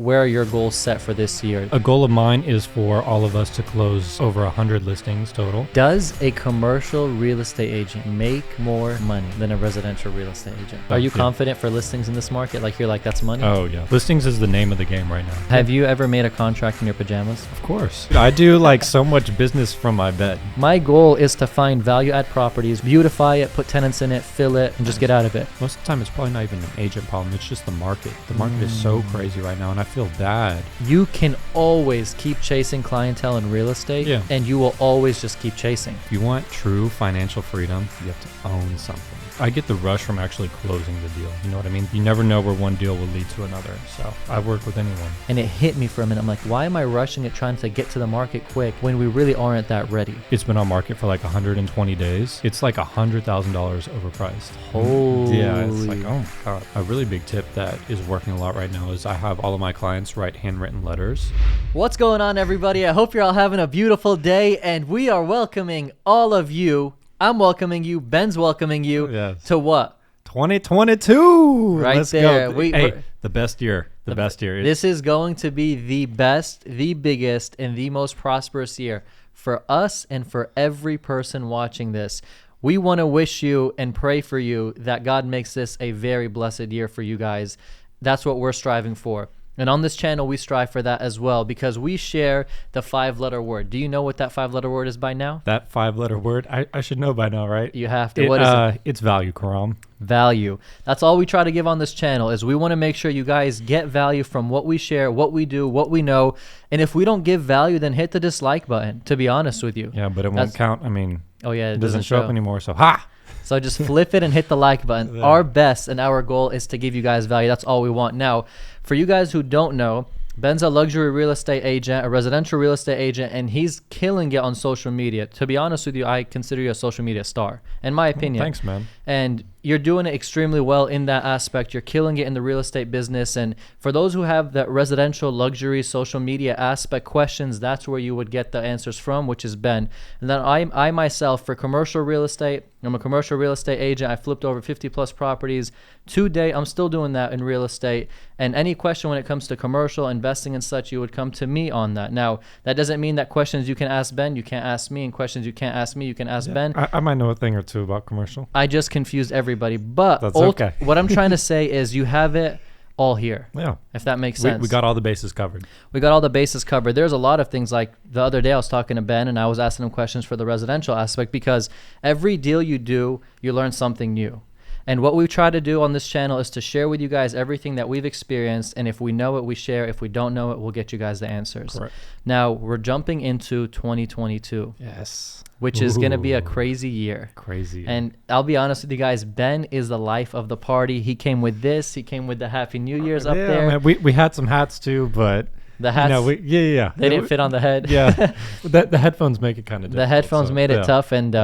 where are your goals set for this year? A goal of mine is for all of us to close over 100 listings total. Does a commercial real estate agent make more money than a residential real estate agent? Are you confident for listings in this market? Like, you're like, that's money? Oh, yeah. Listings is the name of the game right now. Have you ever made a contract in your pajamas? Of course. I do like so much business from my bed. My goal is to find value-add properties, beautify it, put tenants in it, fill it, and just get out of it. Most of the time, it's probably not even an agent problem. It's just the market. The market is so crazy right now, and I feel bad. You can always keep chasing clientele in real estate, and you will always just keep chasing. If you want true financial freedom, you have to own something. I get the rush from actually closing the deal. You know what I mean? You never know where one deal will lead to another. So I work with anyone. And it hit me for a minute. I'm like, why am I rushing it, trying to get to the market quick when we really aren't that ready? It's been on market for like 120 days. It's like $100,000 overpriced. Holy. Yeah, it's like, oh my God. A really big tip that is working a lot right now is I have all of my clients write handwritten letters. What's going on, everybody? I hope you're all having a beautiful day, and we are welcoming all of you. I'm welcoming you. Ben's welcoming you to what? 2022. Right. Let's there. Go. The best year. The best year. This is going to be the best, the biggest, and the most prosperous year for us and for every person watching this. We want to wish you and pray for you that God makes this a very blessed year for you guys. That's what we're striving for. And on this channel, we strive for that as well because we share the 5-letter word. Do you know what that 5-letter word is by now? That 5-letter word? I should know by now, right? You have to. What is it? It's value, Karam. Value. That's all we try to give on this channel is we want to make sure you guys get value from what we share, what we do, what we know. And if we don't give value, then hit the dislike button, to be honest with you. Yeah, but it won't count. I mean, it doesn't show up anymore. So, ha! So just flip it and hit the like button. Our best and our goal is to give you guys value. That's all we want. Now, for you guys who don't know, Ben's a luxury real estate agent, a residential real estate agent, and he's killing it on social media. To be honest with you, I consider you a social media star, in my opinion. Thanks, man. And you're doing it extremely well in that aspect. You're killing it in the real estate business. And for those who have that residential luxury social media aspect questions, that's where you would get the answers from, which is Ben. And then I myself, for commercial real estate, I'm a commercial real estate agent. I flipped over 50 plus properties. Today, I'm still doing that in real estate. And any question when it comes to commercial investing and such, you would come to me on that. Now, that doesn't mean that questions you can ask Ben, you can't ask me, and questions you can't ask me, you can ask Ben. I might know a thing or two about commercial. I just confused everybody. But that's okay. What I'm trying to say is you have it all here. Yeah. If that makes sense. We got all the bases covered. We got all the bases covered. There's a lot of things, like the other day I was talking to Ben and I was asking him questions for the residential aspect because every deal you do, you learn something new. And what we try to do on this channel is to share with you guys everything that we've experienced. And if we know it, we share. If we don't know it, we'll get you guys the answers. Correct. Now, we're jumping into 2022. Yes. Which is going to be a crazy year. Crazy. And I'll be honest with you guys, Ben is the life of the party. He came with this. He came with the Happy New Year's up there. Man, we had some hats too, but the hats, they didn't fit on the head. Yeah, the headphones make it kind of difficult. The headphones made it tough, and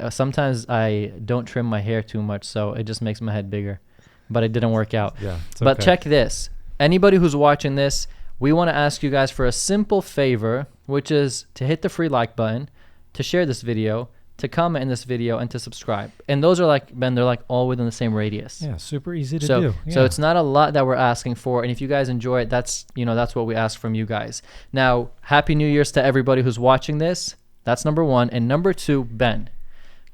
sometimes I don't trim my hair too much, so it just makes my head bigger. But it didn't work out. Yeah, but check this. Anybody who's watching this, we want to ask you guys for a simple favor, which is to hit the free like button, to share this video, to comment in this video, and to subscribe. And those are like, Ben, they're like all within the same radius. Yeah, super easy to do. Yeah. So it's not a lot that we're asking for. And if you guys enjoy it, that's what we ask from you guys. Now, Happy New Year's to everybody who's watching this. That's number one. And number two, Ben,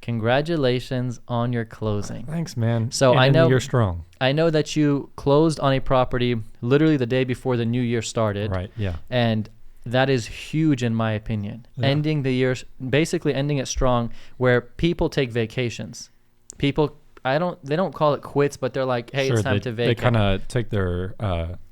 congratulations on your closing. Thanks, man. So I know you're strong. I know that you closed on a property literally the day before the new year started. Right, yeah. And that is huge in my opinion. Yeah. Ending the year, basically ending it strong, where people take vacations. People, they don't call it quits, but they're like, hey, it's time to vacate. They kind of take their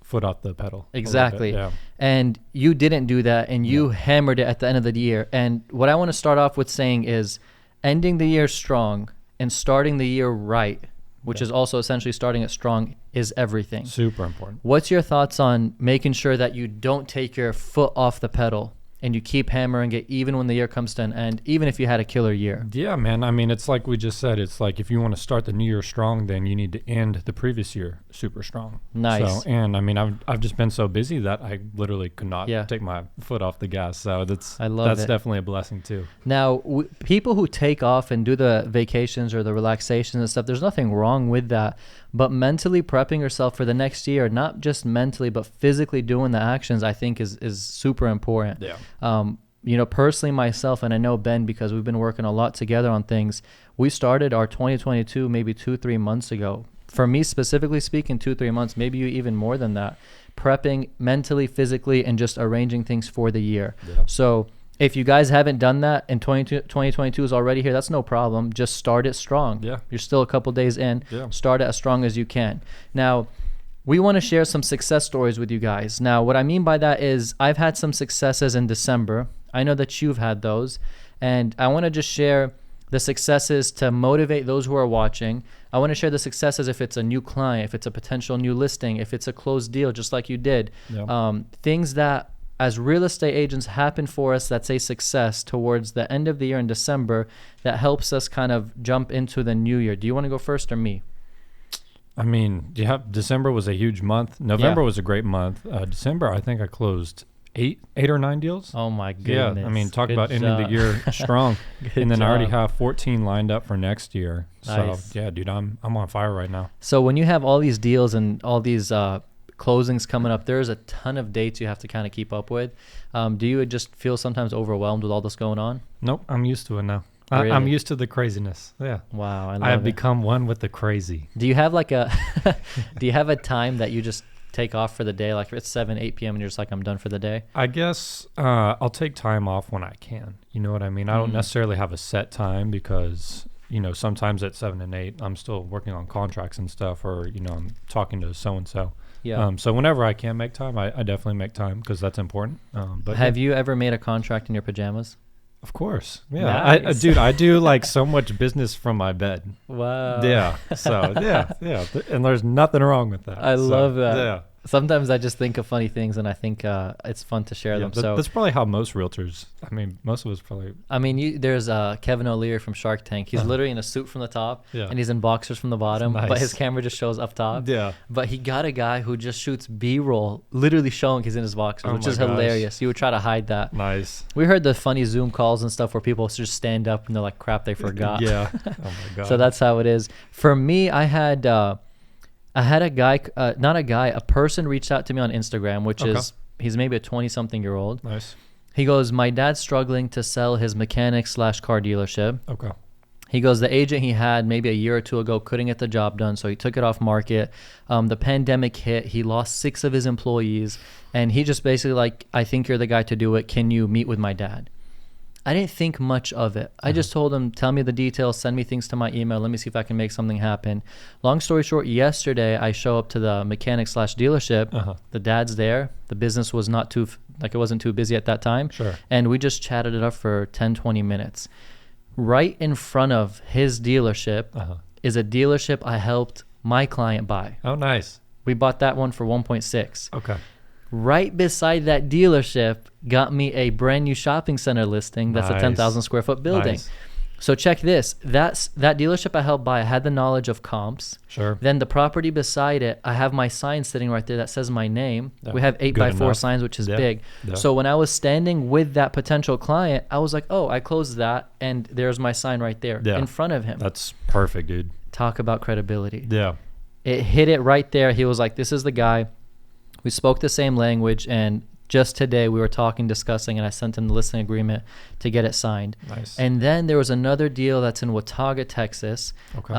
foot off the pedal. Exactly. Yeah. And you didn't do that, and you hammered it at the end of the year. And what I want to start off with saying is ending the year strong and starting the year right, which is also essentially starting it strong, is everything. Super important. What's your thoughts on making sure that you don't take your foot off the pedal and you keep hammering it even when the year comes to an end, even if you had a killer year? Yeah, man. I mean, it's like we just said. It's like if you want to start the new year strong, then you need to end the previous year super strong. Nice. So, and I mean, I've just been so busy that I literally could not take my foot off the gas. So that's definitely a blessing too. Now, people who take off and do the vacations or the relaxations and stuff, there's nothing wrong with that. But mentally prepping yourself for the next year, not just mentally, but physically doing the actions, I think is super important. Yeah. Personally myself, and I know Ben, because we've been working a lot together on things, we started our 2022 maybe 2-3 months ago. For me specifically speaking, 2-3 months, maybe even more than that, prepping mentally, physically, and just arranging things for the year. Yeah. So if you guys haven't done that and 2022 is already here, that's no problem. Just start it strong. Yeah. You're still a couple days in. Yeah. Start it as strong as you can. Now, we want to share some success stories with you guys. Now, what I mean by that is I've had some successes in December. I know that you've had those. And I want to just share the successes to motivate those who are watching. I want to share the successes if it's a new client, if it's a potential new listing, if it's a closed deal, just like you did. Yeah. Things that as real estate agents happen for us that's a success towards the end of the year in December that helps us kind of jump into the new year. Do you want to go first or me? I mean, yeah, December was a huge month. November was a great month. December, I think I closed eight or nine deals. Oh my goodness. Yeah, I mean, talk Good about ending the job. year strong. Good And then I already job. have 14 lined up for next year. Nice. So yeah, dude, I'm on fire right now. So when you have all these deals and all these closings coming up, there's a ton of dates you have to kind of keep up with. Do you just feel sometimes overwhelmed with all this going on? Nope, I'm used to it now. Really? I'm used to the craziness. Yeah. Wow, I have become one with the crazy. Do you have like a do you have a time that you just take off for the day? Like if it's 7-8 p.m. and you're just like, I'm done for the day? I guess I'll take time off when I can. You know what I mean? I don't necessarily have a set time because, sometimes at 7 and 8, I'm still working on contracts and stuff, or, I'm talking to so-and-so. Yeah. So whenever I can make time, I definitely make time because that's important. But have you ever made a contract in your pajamas? Of course. Yeah. Nice. Dude, I do like so much business from my bed. Wow. Yeah. So, yeah. And there's nothing wrong with that. I love that. Yeah. Sometimes I just think of funny things and I think it's fun to share them. So that's probably how most realtors, most of us probably. I mean, there's Kevin O'Leary from Shark Tank. He's literally in a suit from the top and he's in boxers from the bottom, Nice. but his camera just shows up top. Yeah. But he got a guy who just shoots B-roll, literally showing he's in his boxers, which my is gosh. hilarious. You would try to hide that. Nice. We heard the funny Zoom calls and stuff where people just stand up and they're like, crap, they forgot. Yeah. Oh my God. So that's how it is. For me, I had a guy, a person reached out to me on Instagram, which is, he's maybe a 20-something-year-old. Nice. He goes, my dad's struggling to sell his mechanic/car dealership. Okay. He goes, the agent he had maybe a year or two ago couldn't get the job done, so he took it off market. The pandemic hit. He lost 6 of his employees, and he just basically like, I think you're the guy to do it. Can you meet with my dad? I didn't think much of it. I just told him, tell me the details, send me things to my email. Let me see if I can make something happen. Long story short, yesterday I show up to the mechanic/dealership. The dad's there. The business was not too, it wasn't too busy at that time. Sure. And we just chatted it up for 10, 20 minutes. Right in front of his dealership is a dealership I helped my client buy. Oh, nice. We bought that one for 1.6. Okay. Right beside that dealership got me a brand new shopping center listing that's Nice. a 10,000 square foot building. Nice. So check this. That dealership I helped buy, I had the knowledge of comps. Sure. Then the property beside it, I have my sign sitting right there that says my name. Yeah. We have 8x4 Good enough. signs, which is Yeah. big. Yeah. So when I was standing with that potential client, I was like, oh, I closed that and there's my sign right there Yeah. in front of him. That's perfect, dude. Talk about credibility. Yeah. It hit it right there. He was like, this is the guy. We spoke the same language, and just today we were talking, discussing, and I sent him the listing agreement to get it signed. Nice. And then there was another deal that's in Watauga, Texas. Okay.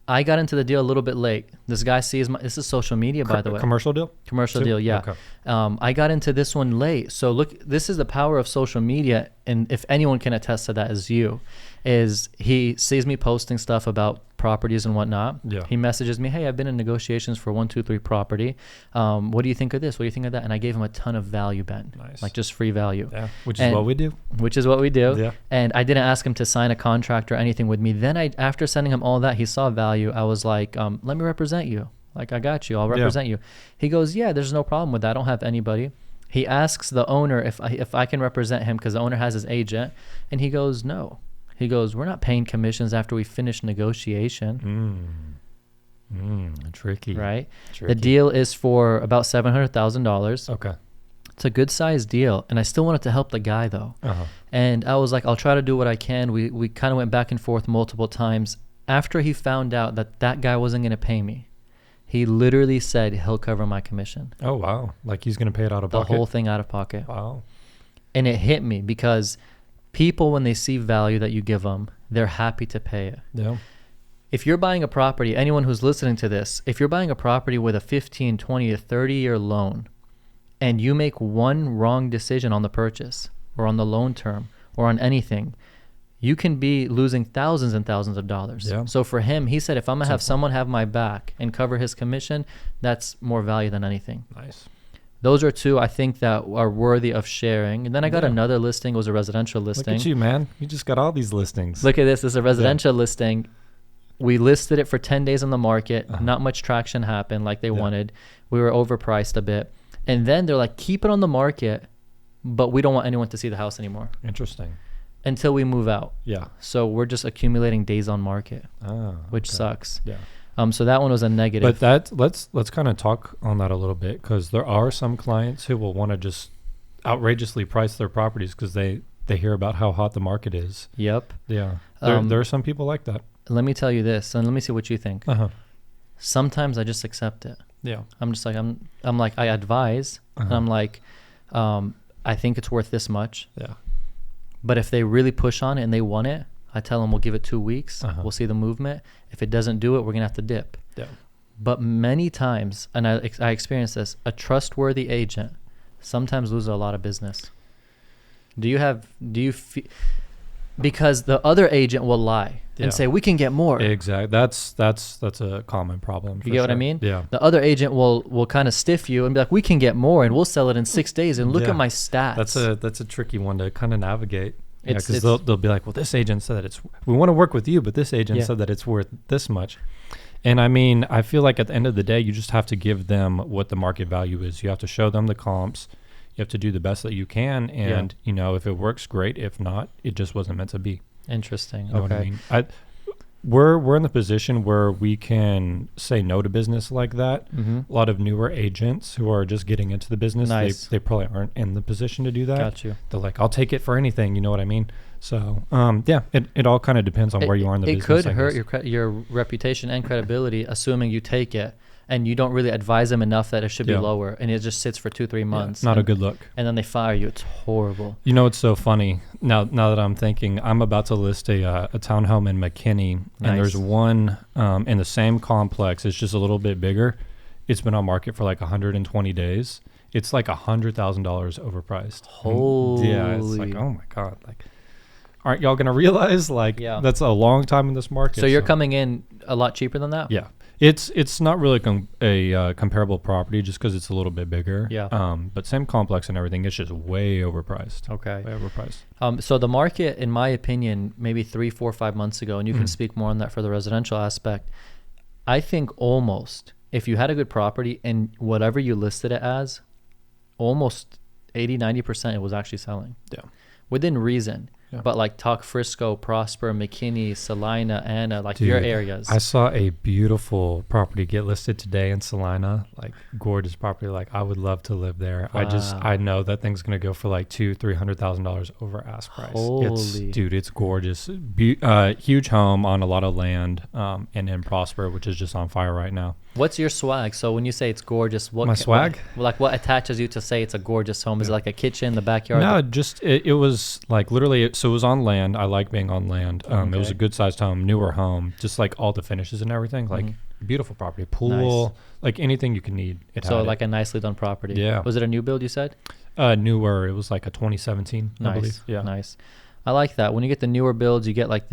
I got into the deal a little bit late. This guy sees this is social media, by the way. Commercial deal? Commercial Too? deal, yeah. Okay. I got into this one late. So look, this is the power of social media, and if anyone can attest to that is you, is he sees me posting stuff about properties and whatnot. Yeah. He messages me, hey, I've been in negotiations for 123 property. What do you think of this? What do you think of that? And I gave him a ton of value, Ben. Nice. Like just free value. Yeah. Which is what we do. Which is what we do. Yeah. And I didn't ask him to sign a contract or anything with me. Then after sending him all that, he saw value. I was like, let me represent you. Like, I got you. I'll represent you. He goes, yeah, there's no problem with that. I don't have anybody. He asks the owner if I can represent him because the owner has his agent. And he goes, no. He goes, we're not paying commissions after we finish negotiation. Tricky. Right? Tricky. The deal is for about $700,000. Okay. It's a good sized deal. And I still wanted to help the guy, though. And I was like, I'll try to do what I can. We kind of went back and forth multiple times. After he found out that guy wasn't going to pay me, He literally said he'll cover my commission. Oh, wow. Like he's going to pay it out of The pocket? whole thing out of pocket. Wow. And it hit me because people, when they see value that you give them, they're happy to pay it. Yeah. If you're buying a property, anyone who's listening to this, if you're buying a property with a 15, 20, or 30-year loan, and you make one wrong decision on the purchase or on the loan term or on anything, you can be losing thousands and thousands of dollars. Yeah. So for him, he said, if I'm going to have someone have my back and cover his commission, that's more value than anything. Nice. Those are two I think that are worthy of sharing. And then I got another listing. It was a residential listing. Look at you, man. You just got all these listings. Look at this. This is a residential listing. We listed it for 10 days on the market. Not much traction happened like they wanted. We were overpriced a bit. And then they're like, keep it on the market, but we don't want anyone to see the house anymore. Interesting. Until we move out. Yeah. So we're just accumulating days on market, which sucks. Yeah. So that one was a negative. But that let's kind of talk on that a little bit, because there are some clients who will want to just outrageously price their properties because they hear about how hot the market is. Yep. Yeah. There are some people like that. Let me tell you this, and let me see what you think. Sometimes I just accept it. Yeah. I'm just like, I'm like, I advise, and I'm like, I think it's worth this much. Yeah. But if they really push on it and they want it, I tell them we'll give it 2 weeks. We'll see the movement. If it doesn't do it, we're going to have to dip. Yeah. But many times, and I experienced this, a trustworthy agent sometimes loses a lot of business. Because the other agent will lie and say, we can get more. Exactly. That's a common problem. You get what I mean? Yeah. The other agent will kind of stiff you and be like, we can get more and we'll sell it in 6 days. And look at my stats. That's a tricky one to kind of navigate. Yeah, It's- because they'll be like, well, this agent said that we want to work with you, but this agent said that it's worth this much. And I mean, I feel like at the end of the day, you just have to give them what the market value is. You have to show them the comps. You have to do the best that you can. And, if it works, great. If not, it just wasn't meant to be. Interesting. You know what I mean? We're in the position where we can say no to business like that. A lot of newer agents who are just getting into the business, they probably aren't in the position to do that. Got you. They're like, I'll take it for anything. You know what I mean? So, it all kind of depends on where you are in the business. It could hurt your reputation and credibility, assuming you take it and you don't really advise them enough that it should be lower, and it just sits for 2-3 months. Not a good look. And then they fire you. It's horrible. You know, it's so funny. Now that I'm thinking, I'm about to list a townhome in McKinney, and there's one in the same complex. It's just a little bit bigger. It's been on market for like 120 days. It's like $100,000 overpriced. Holy. Yeah, it's like, oh my God. Like, aren't y'all going to realize that's a long time in this market? So you're coming in a lot cheaper than that? Yeah. It's not really a comparable property just because it's a little bit bigger. Yeah. But same complex and everything. It's just way overpriced. Okay. Way overpriced. So the market, in my opinion, maybe 3, 4, 5 months ago, and you can speak more on that for the residential aspect, I think almost, if you had a good property and whatever you listed it as, almost 80, 90% it was actually selling. Yeah. Within reason. Yeah. But like talk Frisco, Prosper, McKinney, Salina, Anna, like Dude, your areas. I saw a beautiful property get listed today in Salina, like gorgeous property. Like I would love to live there. Wow. I know that thing's gonna go for like $200,000-$300,000 over ask price. It's gorgeous. Huge home on a lot of land, and in Prosper, which is just on fire right now. What's your swag? So when you say it's gorgeous, what My swag? What attaches you to say it's a gorgeous home? Is it like a kitchen, the backyard? No, just it was like literally. So it was on land. I like being on land. It was a good sized home, newer home, just like all the finishes and everything. Like beautiful property, pool, like anything you can need. So like a nicely done property. Yeah. Was it a new build? You said? Newer. It was like a 2017. Nice. I believe. Yeah. Nice. I like that. When you get the newer builds, you get like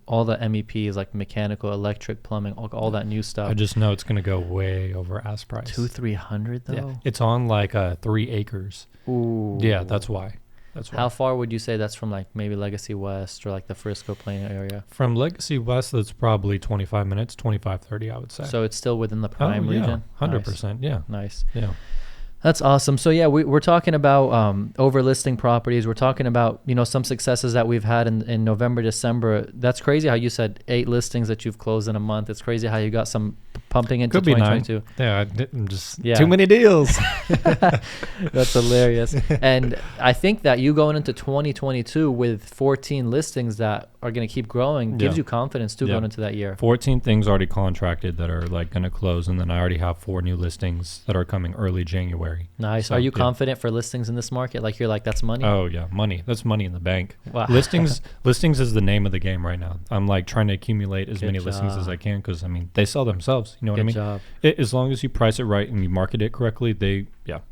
all the MEPs, like mechanical, electric, plumbing, all that new stuff. I just know it's going to go way over ask price. 200-300 though? Yeah. It's on like 3 acres. Ooh. Yeah, that's why. How far would you say that's from like maybe Legacy West or like the Frisco Plano area? From Legacy West, that's probably 25 minutes, 25-30, I would say. So it's still within the prime region? 100%. Nice. Yeah. Nice. Yeah. That's awesome. So yeah, we're talking about overlisting properties. We're talking about, some successes that we've had in November, December. That's crazy how you said 8 listings that you've closed in a month. It's crazy how you got some pumping into Could be 2022. 9. Yeah, too many deals. That's hilarious. And I think that you going into 2022 with 14 listings that are going to keep growing gives you confidence too going into that year. 14 things already contracted that are like going to close, and then I already have 4 new listings that are coming early January. Nice. So, are you confident for listings in this market? Like you're like, that's money? Oh yeah, money. That's money in the bank. Wow. Listings is the name of the game right now. I'm like trying to accumulate as many listings as I can, because I mean they sell themselves. You know what I mean? Job. As long as you price it right and you market it correctly, they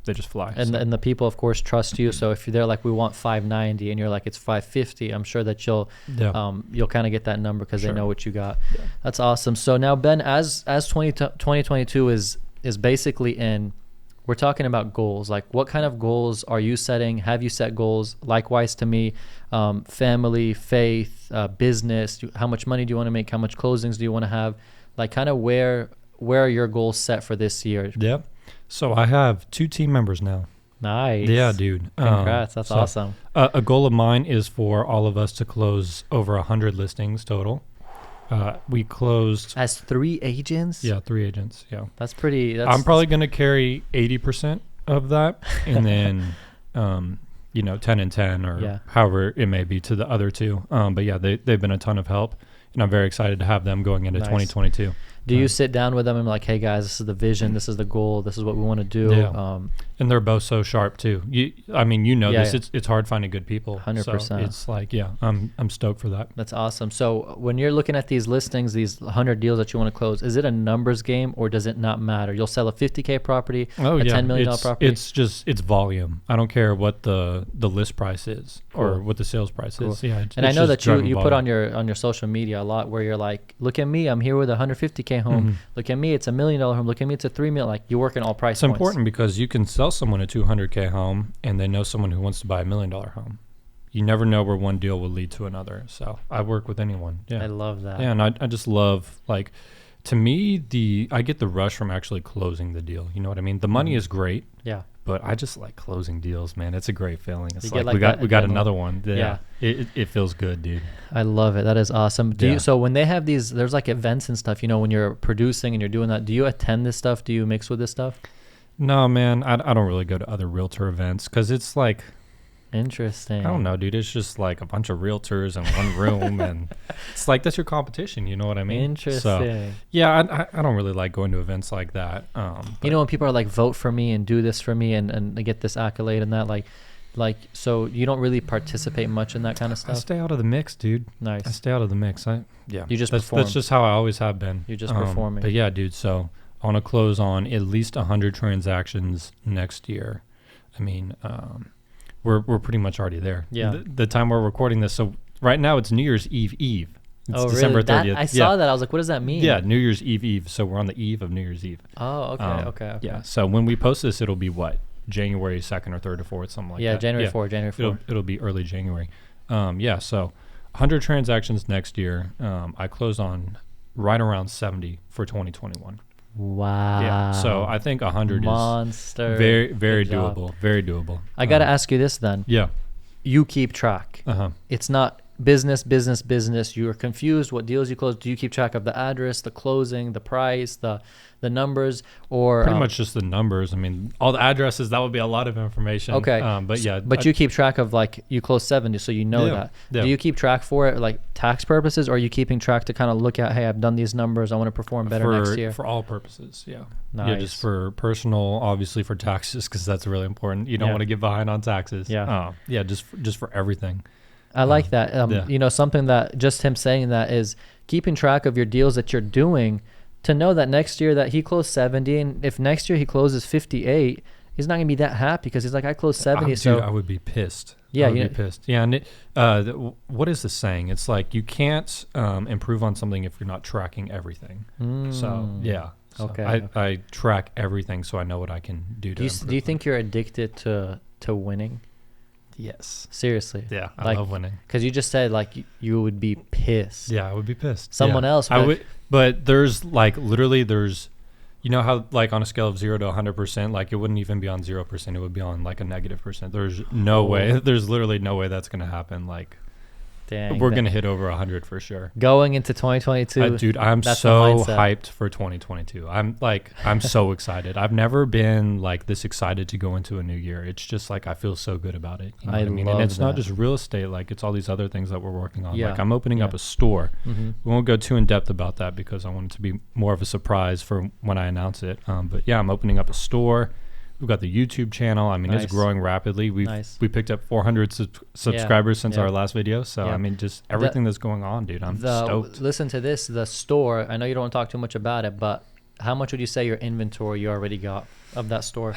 just fly. And the people of course trust you. So if they're like, we want 590 and you're like, it's 550, I'm sure that you'll kind of get that number because they know what you got. Yeah. That's awesome. So now Ben, as 2022 is basically in, we're talking about goals. Like what kind of goals are you setting? Have you set goals? Likewise to me, family, faith, business, how much money do you want to make? How much closings do you want to have? Like kind of where are your goals set for this year? Yep. So I have 2 team members now. Nice. Yeah, dude. Congrats. That's awesome. A goal of mine is for all of us to close over 100 listings total. We closed as 3 agents. Yeah, 3 agents. Yeah, that's pretty. I'm probably going to carry 80% of that, and then 10 and 10 or however it may be to the other 2. But yeah, they've been a ton of help, and I'm very excited to have them going into 2022. Do you sit down with them and be like, hey guys, this is the vision, this is the goal, this is what we want to do? Yeah. And they're both so sharp too. This. It's hard finding good people. 100%. So it's like, I'm stoked for that. That's awesome. So when you're looking at these listings, these 100 deals that you want to close, is it a numbers game or does it not matter? You'll sell a $50K property, $10 million property? It's volume. I don't care what the list price is or what the sales price is. Yeah. And I know that you put on your social media a lot where you're like, look at me, I'm here with a $150K home. Mm-hmm. Look at me, it's $1 million home. Look at me, it's a $3 million. Like, you work in all price points. It's important because you can sell someone a $200K home and they know someone who wants to buy $1 million home. You never know where one deal will lead to another. So I work with anyone. Yeah, I love that. Yeah, and I just love, like, to me, I get the rush from actually closing the deal. You know what I mean? The money is great. Yeah. But I just like closing deals, man. It's a great feeling. It's like we got another one. Yeah. It feels good, dude. I love it. That is awesome. So when they have these, there's like events and stuff, when you're producing and you're doing that, do you attend this stuff? Do you mix with this stuff? No, man. I don't really go to other realtor events because it's like, interesting. I don't know, dude. It's just like a bunch of realtors in one room, and it's like that's your competition. You know what I mean? Interesting. So, yeah, I don't really like going to events like that. When people are like, vote for me and do this for me, and they get this accolade and that, like, so you don't really participate much in that kind of stuff. I stay out of the mix, dude. Nice. I stay out of the mix. You just perform. That's just how I always have been. You're just performing. But yeah, dude. So I want to close on at least 100 transactions next year. I mean, we're pretty much already there. Yeah. The time we're recording this, so right now it's New Year's Eve. It's December 30th. I saw that. I was like, what does that mean? Yeah, New Year's Eve. So we're on the eve of New Year's Eve. Oh, okay. Yeah. So when we post this, it'll be what? January 2nd or 3rd or 4th, something like that. Yeah, January 4th. It'll be early January. So 100 transactions next year. I close on right around 70 for 2021. Wow. Yeah. So I think 100 Monster. is very, very doable. Very doable. I got to ask you this then. Yeah. You keep track. It's not business. You're confused what deals you close. Do you keep track of the address, the closing, the price, the numbers, or pretty much just the numbers? I mean, all the addresses, that would be a lot of information. Okay. But you keep track of, like, you close 70, so you know that. Yeah. Do you keep track for it, like tax purposes, or are you keeping track to kind of look at, hey, I've done these numbers, I want to perform better next year? For all purposes, yeah. Nice. Yeah, just for personal, obviously for taxes, because that's really important. You don't want to get behind on taxes. Yeah. Just for everything. I like that. Something that just him saying that is keeping track of your deals that you're doing, to know that next year that he closed 70, and if next year he closes 58, he's not gonna be that happy because he's like, I closed 70. Dude, I would be pissed. Yeah, I would be pissed. Yeah, and what is the saying? It's like you can't improve on something if you're not tracking everything. So yeah. So okay. I track everything so I know what I can do to improve. Do you think you're addicted to winning? Yes. Seriously. Yeah, I love winning. Because you just said, like, you would be pissed. Yeah, I would be pissed. Someone else would. But there's, like, literally you know how, like, on a scale of 0 to 100%, like, it wouldn't even be on 0%. It would be on, like, a negative percent. There's no way. There's literally no way that's going to happen. Like, Dang, we're gonna hit over 100 for sure. Going into 2022, Dude, I'm that's so the mindset. hyped for 2022. I'm so excited. I've never been like this excited to go into a new year. It's just like I feel so good about it. You know I what I mean? love And it's not that. just real estate. Like it's all these other things that we're working on. Yeah. Like I'm opening up Yeah. a store. Mm-hmm. We won't go too in depth about that because I want it to be more of a surprise for when I announce it. But yeah, I'm opening up a store. We've got the YouTube channel. I mean, Nice. it's growing rapidly. We picked up 400 subscribers since Yeah. our last video. So Yeah. I mean, just everything that's going on, dude. I'm stoked. Listen to this. The store. I know you don't want to talk too much about it, but how much would you say your inventory you already got of that store?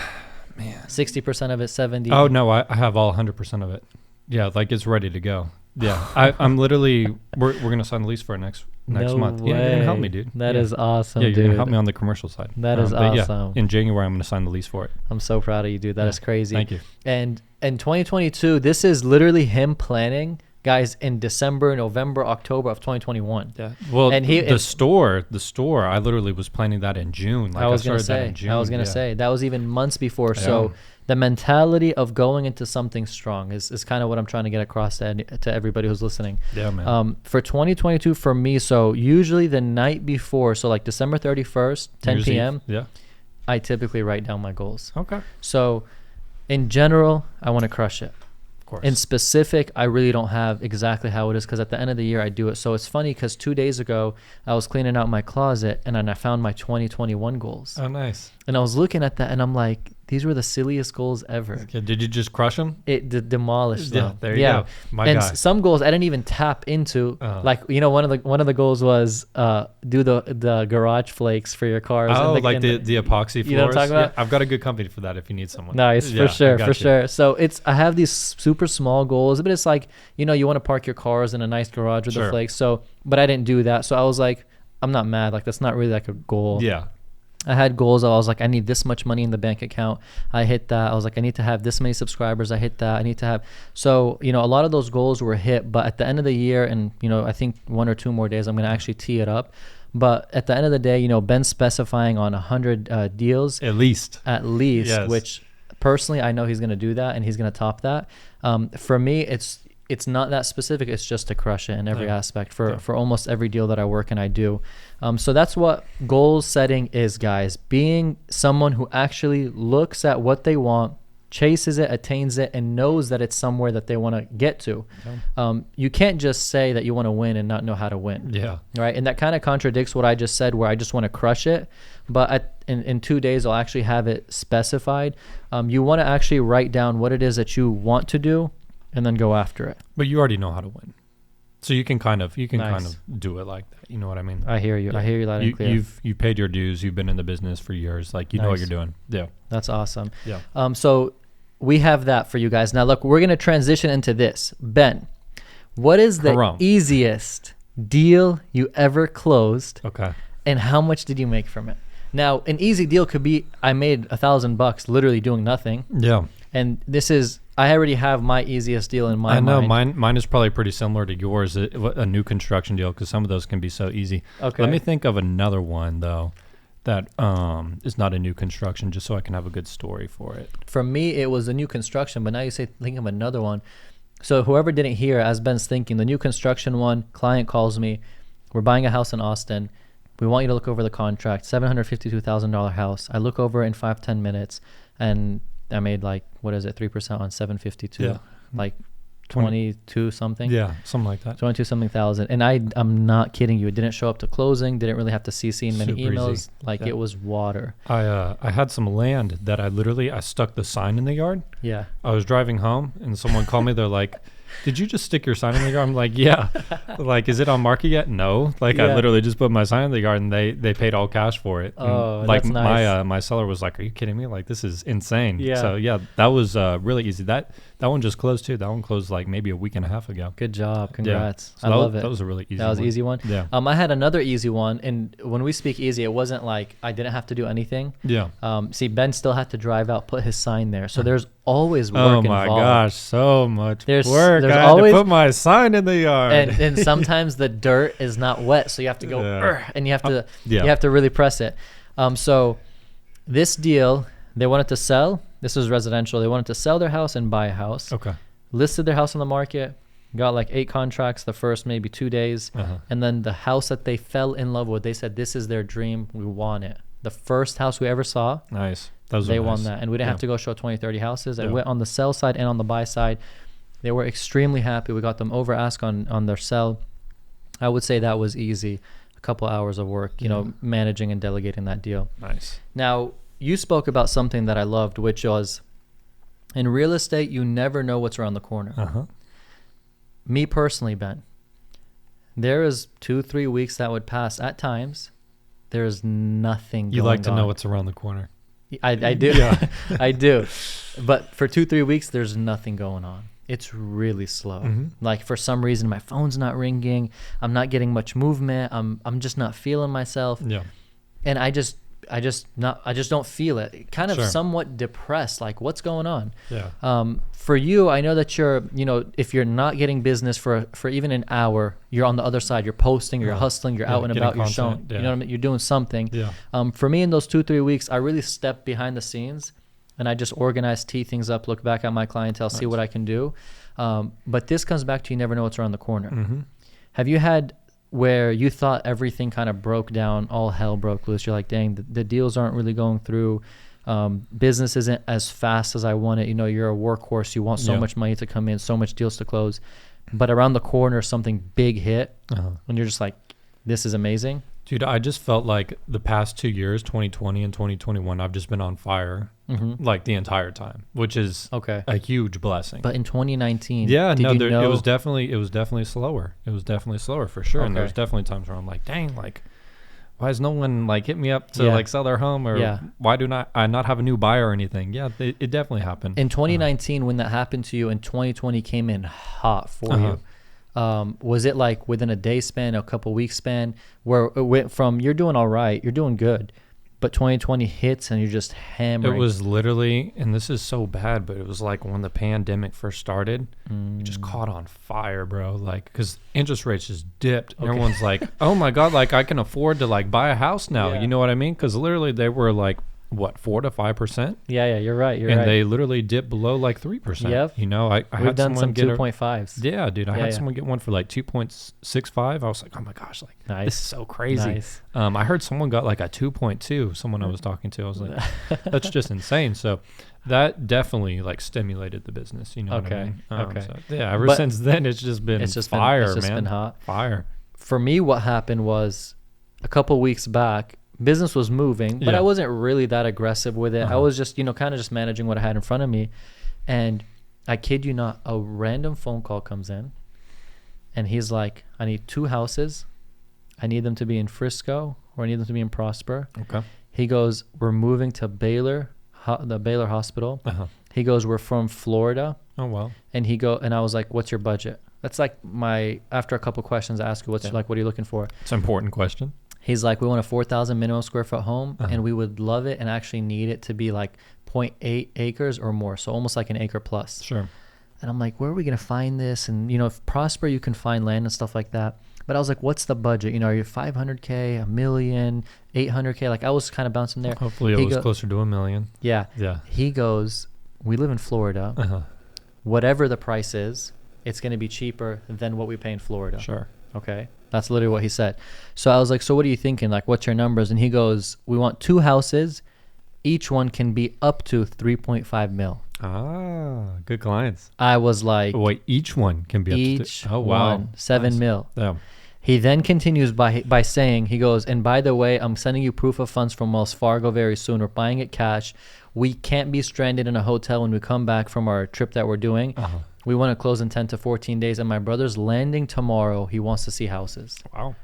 Man, 60% of it, 70. Oh no, I have all 100% of it. Yeah, like it's ready to go. Yeah, I'm literally. We're gonna sign the lease for it next No month. Yeah, you're gonna help me, dude. That is awesome, Yeah, you're dude. gonna help me on the commercial side. That is but awesome. Yeah, in January, I'm gonna sign the lease for it. I'm so proud of you, dude. That is crazy. Thank you. And in 2022, this is literally him planning, guys, in December, November, October of 2021. Yeah. Well, And the store. I literally was planning that in June. Like I was gonna started that say. in June. I was gonna yeah. say that was even months before. Yeah. So the mentality of going into something strong is kind of what I'm trying to get across to everybody who's listening. Yeah, man. For 2022 for me, so usually the night before, so like December 31st, 10 New Year's Eve. p.m. Yeah. I typically write down my goals. Okay. So in general, I want to crush it. Of course. In specific, I really don't have exactly how it is because at the end of the year I do it. So it's funny because 2 days ago I was cleaning out my closet and then I found my 2021 goals. Oh, nice. And I was looking at that and I'm like, these were the silliest goals ever. Okay, did you just crush them? It demolished them. Yeah, there you go. My and guy. some goals I didn't even tap into. Like, you know, one of the goals was do the garage flakes for your cars. Oh, and like the epoxy floors. You know what I'm talking about? Yeah, I've got a good company for that if you need someone. Nice, Yeah, for I got sure. you. So I have these super small goals, but it's like, you know, you want to park your cars in a nice garage with the Sure. flakes. So, but I didn't do that. So I was like, I'm not mad. Like, that's not really like a goal. Yeah. I had goals. I was like, I need this much money in the bank account. I hit that. I was like, I need to have this many subscribers. I hit that. I need to have. So, you know, a lot of those goals were hit. But at the end of the year, and, you know, I think 1 or 2 more days, I'm going to actually tee it up. But at the end of the day, you know, Ben's specifying on 100 deals. At least. Yes. Which personally, I know he's going to do that and he's going to top that. For me, it's not that specific. It's just to crush it in every aspect for almost every deal that I work and I do. So that's what goal setting is, guys. Being someone who actually looks at what they want, chases it, attains it, and knows that it's somewhere that they want to get to. You can't just say that you want to win and not know how to win. Yeah. Right. And that kind of contradicts what I just said, where I just want to crush it. But in 2 days, I'll actually have it specified. You want to actually write down what it is that you want to do and then go after it. But you already know how to win. So you can kind of Nice. do it like that. You know what I mean? I hear you. Yeah. I hear you loud and clear. You've paid your dues. You've been in the business for years. Like you know what Nice. you're doing. Yeah. That's awesome. Yeah. So we have that for you guys. Now, look, we're going to transition into this. Ben, what is the Karam. easiest deal you ever closed Okay. and how much did you make from it? Now, an easy deal could be I made $1,000 literally doing nothing. Yeah. And this is, I already have my easiest deal in my I know mind. mine is probably pretty similar to yours. A new construction deal because some of those can be so easy. Okay. Let me think of another one though that is not a new construction, just so I can have a good story for it. For me, it was a new construction, but now you say think of another one. So whoever didn't hear, as Ben's thinking, the new construction one, client calls me. We're buying a house in Austin. We want you to look over the contract, $752,000 house. I look over it in 5-10 minutes, and I made like, what is it, 3% on 752, Yeah. like 22 something. Yeah, something like that. 22 something thousand. And I'm not kidding you. It didn't show up to closing. Didn't really have to CC in many Super emails. easy. Like Yeah. it was water. I had some land that I stuck the sign in the yard. Yeah. I was driving home and someone called me. They're like, "Did you just stick your sign in the yard?" I'm like, "Yeah." Like, "Is it on market yet?" No. Like, Yeah. I literally just put my sign in the yard and they paid all cash for it. And, Oh, like that's nice. my seller was like, "Are you kidding me? Like, this is insane." Yeah. So yeah, that was really easy. That one just closed too. That one closed like maybe a week and a half ago. Good job. Yeah. Congrats. So I that love was, it. That was a really easy. That was an easy one. Yeah. I had another easy one, and when we speak easy, it wasn't like I didn't have to do anything. Yeah. See, Ben still had to drive out, put his sign there. So there's always work Oh involved. my gosh, so much There's work. I had always- to put my sign in the yard. And sometimes the dirt is not wet, so you have to go Yeah. "Urgh," and you have to yeah. you have to really press it. So this deal, they wanted to sell. This was residential. They wanted to sell their house and buy a house. Okay. Listed their house on the market, got like 8 contracts the first maybe 2 days. And then the house that they fell in love with, they said, this is their dream. We want it. The first house we ever saw. Nice. They won that. And we didn't have to go show 20, 30 houses. I went on the sell side and on the buy side. They were extremely happy. We got them over ask on their sell. I would say that was easy. A couple hours of work, you know, managing and delegating that deal. Nice. Now, you spoke about something that I loved, which was in real estate, you never know what's around the corner. Me personally, Ben, there is 2-3 weeks that would pass at times. There is nothing going on. You like to know what's around the corner. I do. Yeah. I do. But for 2-3 weeks, there's nothing going on. It's really slow. Like for some reason, my phone's not ringing. I'm not getting much movement. I'm just not feeling myself. Yeah. And I just don't feel it. Kind of somewhat depressed. Like, what's going on? Yeah. For you, I know that you're, you know, if you're not getting business for even an hour, you're on the other side. You're posting, you're hustling, you're out and about, you're showing. You know what I mean? You're doing something. Yeah. For me, in those 2-3 weeks, I really stepped behind the scenes, and I just organize, tee things up, look back at my clientele, see what I can do. But this comes back to you never know what's around the corner. Have you had where you thought everything kind of broke down, all hell broke loose? You're like, dang, the deals aren't really going through. Business isn't as fast as I want it. You know, you're a workhorse. You want so much money to come in, so much deals to close. But around the corner, something big hit, and you're just like, this is amazing. Dude, I just felt like the past 2 years, 2020 and 2021, I've just been on fire like the entire time, which is a huge blessing. But in 2019, it was definitely slower. It was definitely slower for sure. And there was definitely times where I'm like, dang, like, why has no one like hit me up to like sell their home, or why do I not have a new buyer or anything? Yeah, it definitely happened. In 2019, when that happened to you, and 2020 came in hot for you. Was it like within a day span, a couple weeks span, where it went from you're doing all right, you're doing good, but 2020 hits and you're just hammering? It was literally, and this is so bad, but it was like when the pandemic first started, it just caught on fire, bro. Like, because interest rates just dipped. Everyone's like, oh my God, like I can afford to like buy a house now. You know what I mean? Because literally they were like, what, 4 to 5%? Yeah, you're right. And they literally dipped below like 3%. Yep. You know, I We've had done someone some get 2.5s. Yeah, dude. I had someone get one for like 2.65. I was like, oh my gosh, like this is so crazy. Nice. I heard someone got like a 2.2. Someone I was talking to, I was like, that's just insane. So that definitely like stimulated the business. You know what I mean? So, yeah. Ever since then, it's just been fire, man. It's just been hot. Fire. For me, what happened was a couple weeks back, business was moving, but I wasn't really that aggressive with it. I was just, you know, kind of just managing what I had in front of me. And I kid you not, a random phone call comes in and he's like, I need 2 houses. I need them to be in Frisco, or I need them to be in Prosper. Okay. He goes, we're moving to Baylor, the Baylor Hospital. He goes, we're from Florida. Oh, wow. And I was like, what's your budget? That's like after a couple questions, I ask you, what are you looking for? It's an important question. He's like, we want a 4,000 minimum square foot home, and we would love it and actually need it to be like 0.8 acres or more. So almost like an acre plus. Sure. And I'm like, where are we going to find this? And, you know, if Prosper, you can find land and stuff like that. But I was like, what's the budget? You know, are you 500K, $1 million, 800K? Like I was kind of bouncing there. Hopefully it was closer to $1 million. Yeah. Yeah. He goes, we live in Florida. Whatever the price is, it's going to be cheaper than what we pay in Florida. Sure. Okay. That's literally what he said. So I was like, so what are you thinking? Like, what's your numbers? And he goes, we want 2 houses. Each one can be up to 3.5 mil. Ah, good clients. I was like, wait, each one can be up to oh, wow. 7 mil. Yeah. He then continues by saying, he goes, and by the way, I'm sending you proof of funds from Wells Fargo very soon. We're buying it cash. We can't be stranded in a hotel when we come back from our trip that we're doing. We want to close in 10 to 14 days, and my brother's landing tomorrow. He wants to see houses. Wow.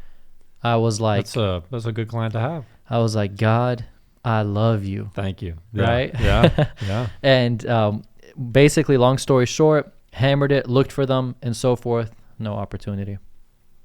I was like, that's a good client to have. I was like, God, I love you. Thank you. Right? Yeah. Yeah. And basically, long story short, hammered it, looked for them, and so forth. No opportunity.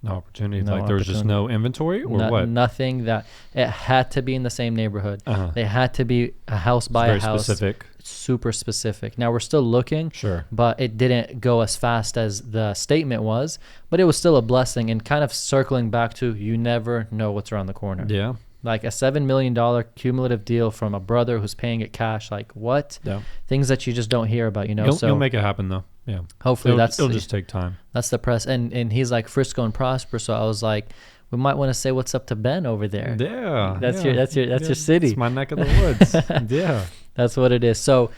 No opportunity. Like there was just no inventory, or what? Nothing. That it had to be in the same neighborhood. They had to be a house by a house. Very specific. Super specific. Now we're still looking, sure, but it didn't go as fast as the statement was, but it was still a blessing. And kind of circling back to, you never know what's around the corner. Yeah. Like a $7 million cumulative deal from a brother who's paying it cash. Like what? Yeah. Things that you just don't hear about, you know. You'll make it happen though. Yeah. Hopefully it'll just take time. That's the press. And he's like Frisco and Prosper. So I was like, we might want to say what's up to Ben over there. Yeah. That's your city. It's my neck of the woods. Yeah. That's what it is. So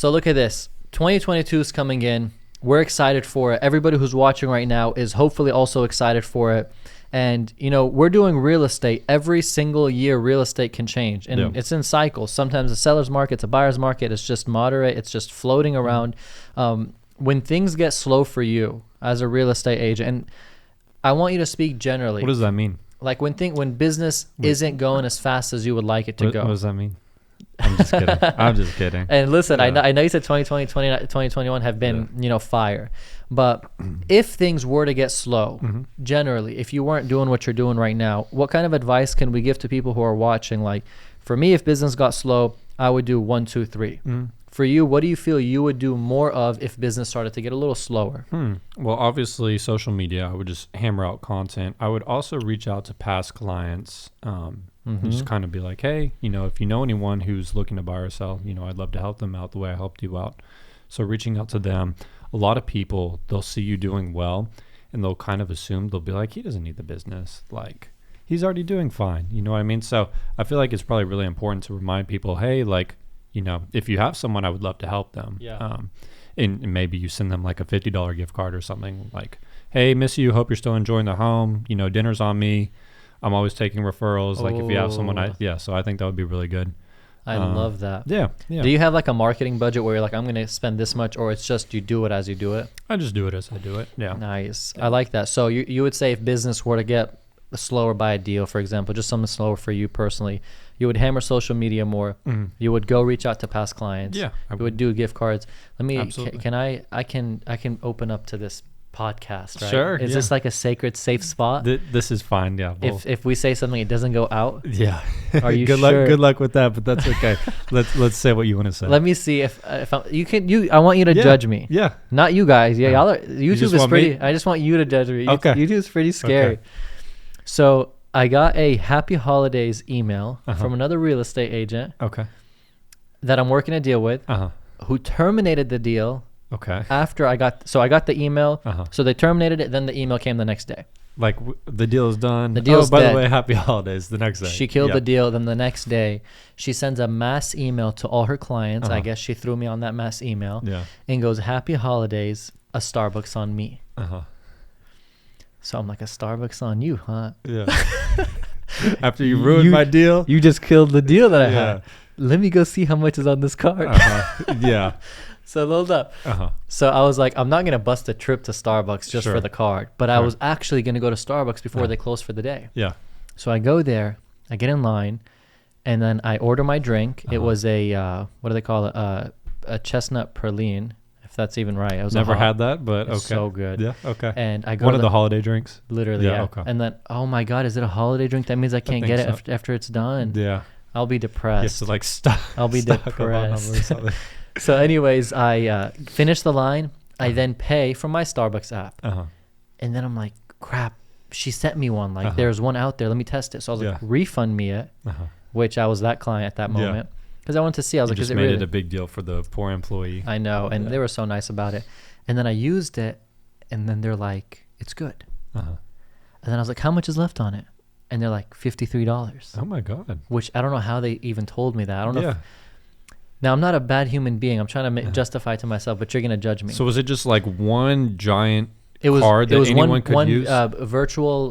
look at this. 2022 is coming in. We're excited for it. Everybody who's watching right now is hopefully also excited for it. And, we're doing real estate. Every single year, real estate can change. And it's in cycles. Sometimes a seller's market, it's a buyer's market. It's just moderate. It's just floating around. When things get slow for you as a real estate agent, and I want you to speak generally. What does that mean? Like when business isn't going as fast as you would like it to go. What does that mean? I'm just kidding. I'm just kidding. And listen, I know you said 2020, 2021 have been, fire. But if things were to get slow, generally, if you weren't doing what you're doing right now, what kind of advice can we give to people who are watching? Like, for me, if business got slow, I would do 1, 2, 3. For you, what do you feel you would do more of if business started to get a little slower? Well, obviously, social media, I would just hammer out content. I would also reach out to past clients and just kind of be like, hey, if you know anyone who's looking to buy or sell, I'd love to help them out the way I helped you out. So reaching out to them. A lot of people, they'll see you doing well and they'll kind of assume, they'll be like, he doesn't need the business. Like, he's already doing fine. You know what I mean? So I feel like it's probably really important to remind people, hey, like, if you have someone, I would love to help them. Yeah. And maybe you send them like a $50 gift card or something like, hey, miss you. Hope you're still enjoying the home. Dinner's on me. I'm always taking referrals. Like if you have someone, so I think that would be really good. I love that. Yeah. Do you have like a marketing budget where you're like, I'm going to spend this much, or it's just you do it as you do it? I just do it as I do it. Yeah. Nice. I like that. So you would say if business were to get slower by a deal, for example, just something slower for you personally, you would hammer social media more. You would go reach out to past clients. Yeah. You would do gift cards. Let me, Absolutely. I can open up to this podcast, right? Sure. Is this like a sacred, safe spot? This is fine. Yeah. If we say something, it doesn't go out. Yeah. Are you good sure? Good luck with that, but that's okay. let's say what you want to say. Let me see if I want you to judge me. Yeah. Not you guys. Yeah. Y'all are, YouTube is pretty. Me? I just want you to judge me. Okay. YouTube is pretty scary. Okay. So I got a happy holidays email from another real estate agent. Okay. That I'm working a deal with. Who terminated the deal. Okay. After I got the email. So they terminated it. Then the email came the next day. Like the deal is done. The deal's by dead. the way, happy holidays the next day. She killed the deal. Then the next day, she sends a mass email to all her clients. I guess she threw me on that mass email. Yeah. And goes, happy holidays, a Starbucks on me. So I'm like, a Starbucks on you, huh? Yeah. After you ruined my deal. You just killed the deal that I had. Let me go see how much is on this card. Yeah. So hold up. So I was like, I'm not going to bust a trip to Starbucks just for the card. But I was actually going to go to Starbucks before they close for the day. Yeah. So I go there. I get in line. And then I order my drink. It was a, what do they call it? A chestnut praline. If that's even right. I was never had that, but okay. So good. Yeah, okay. And I go one of the holiday drinks. Literally, yeah. Okay. And then, oh my God, is it a holiday drink? That means I can't get it after it's done. Yeah. I'll be depressed. You have to like stop. I'll be depressed. So anyways, I finish the line. I then pay from my Starbucks app. And then I'm like, crap, she sent me one. Like there's one out there. Let me test it. So I was like, refund me it, which I was that client at that moment. Because I wanted to see. I was like, is it really? Just made it a big deal for the poor employee. I know. And they were so nice about it. And then I used it. And then they're like, it's good. And then I was like, how much is left on it? And they're like, $53. Oh my God. Which I don't know how they even told me that. I don't know. Now, I'm not a bad human being. I'm trying to justify to myself, but you're going to judge me. So was it just like one giant card that anyone could use? It was one virtual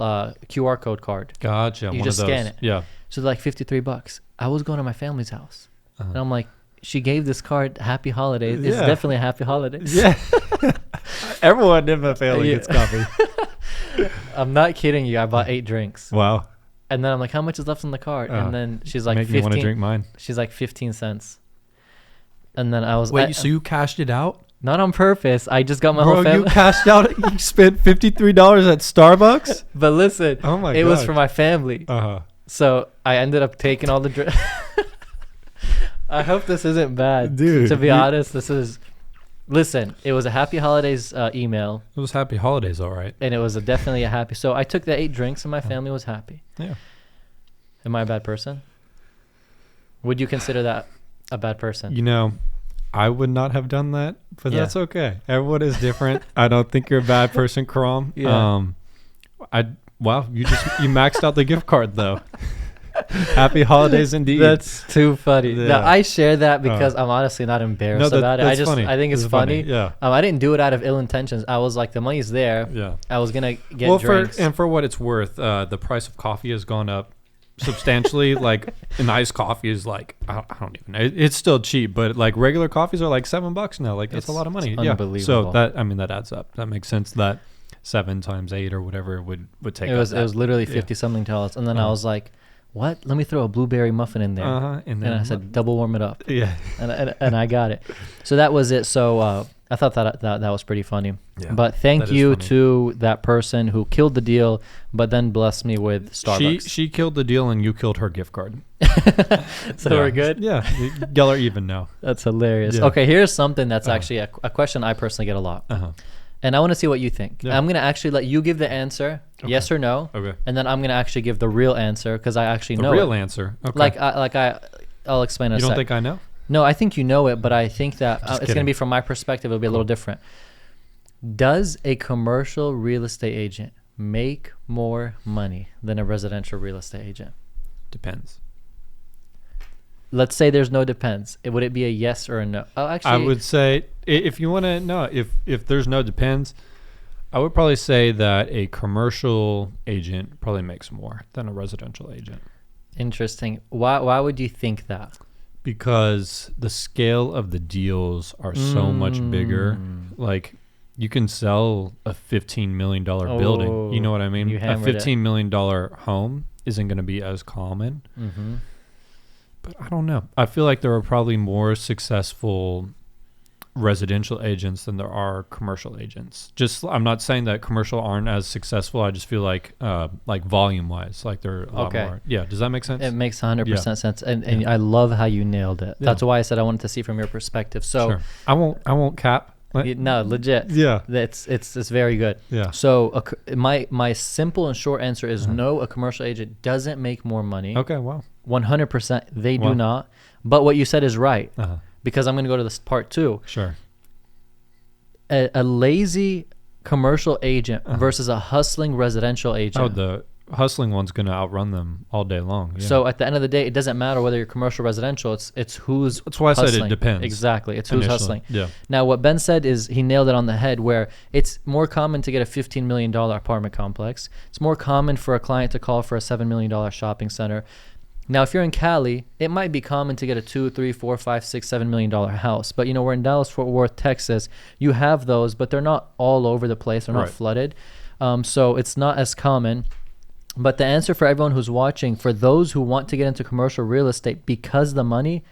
QR code card. Gotcha. You just scan it. Yeah. So they're like $53. I was going to my family's house. And I'm like, she gave this card happy holidays. It's definitely a happy holidays. Yeah. Everyone in my family gets coffee. I'm not kidding you. I bought 8 drinks. Wow. And then I'm like, how much is left on the card? And then she's like, make 15. me want to drink mine. She's like 15 cents. And then I was wait. So you cashed it out? Not on purpose. I just got my whole family. You cashed out. You spent $53 at Starbucks. But listen, oh my God, it was for my family. So I ended up taking all the drinks. I hope this isn't bad, dude. To be honest, this is. Listen, it was a happy holidays email. It was happy holidays, all right. And it was definitely a happy. So I took the 8 drinks, and my family was happy. Yeah. Am I a bad person? Would you consider that a bad person? You know, I would not have done that, But Yeah. that's okay. Everyone is different. I don't think you're a bad person, Karam. Yeah. Wow, you maxed out the gift card though. Happy holidays indeed. That's too funny. Yeah. No, I share that because I'm honestly not embarrassed about it. That's funny. I think it's funny. Yeah. I didn't do it out of ill intentions. I was like, the money's there. Yeah. I was gonna get drinks. For what it's worth, the price of coffee has gone up substantially. Like an iced coffee is like I don't even know. It's still cheap, but like regular coffees are like $7 now. Like that's a lot of money. Yeah. Unbelievable. So that adds up. That makes sense. That 7 times 8 or whatever would take. It was literally $50 something, and then I was like, what? Let me throw a blueberry muffin in there. And I said, double warm it up. Yeah. And I got it. So that was it. So I thought that was pretty funny. Yeah, but thank you to that person who killed the deal, but then blessed me with Starbucks. She killed the deal and you killed her gift card. So we're good? Yeah. Y'all are even now. That's hilarious. Yeah. Okay, here's something that's actually a question I personally get a lot. And I want to see what you think. Yeah. I'm going to actually let you give the answer, yes or no. Okay. And then I'm going to actually give the real answer because I actually know the real it. Answer. Okay. I'll explain in a You don't sec. think I know? No, I think you know it, but I think that it's kidding. going to be from my perspective. It'll be a little different. Does a commercial real estate agent make more money than a residential real estate agent? Depends. Let's say there's no depends. Would it be a yes or a no? Oh, actually, I would say if you want to know if there's no depends, I would probably say that a commercial agent probably makes more than a residential agent. Interesting. Why would you think that? Because the scale of the deals are so much bigger. Like you can sell a $15 million building. You know what I mean? You A hammered $15 million home isn't going to be as common. Mm-hmm. But I don't know. I feel like there are probably more successful residential agents than there are commercial agents. Just I'm not saying that commercial aren't as successful. I just feel like volume wise, like they're a lot more. Yeah, does that make sense? It makes 100% sense, and I love how you nailed it. That's why I said I wanted to see from your perspective. So sure. I won't cap. No, legit. Yeah, it's very good. Yeah. So my simple and short answer is no. A commercial agent doesn't make more money. Okay. Wow. 100%. They do not. But what you said is right. Because I'm going to go to this part two. Sure. A lazy commercial agent versus a hustling residential agent. Oh, the hustling one's going to outrun them all day long. Yeah. So at the end of the day, it doesn't matter whether you're commercial or residential. It's who's That's why I hustling. said it depends. Exactly. It's initially. who's hustling. Yeah. Now, what Ben said is he nailed it on the head where it's more common to get a $15 million apartment complex. It's more common for a client to call for a $7 million shopping center. Now, if you're in Cali, it might be common to get a $2, $3, $4, $5, $6, $7 million house. But, we're in Dallas, Fort Worth, Texas. You have those, but they're not all over the place. They're not flooded. So it's not as common. But the answer for everyone who's watching, for those who want to get into commercial real estate because of the money,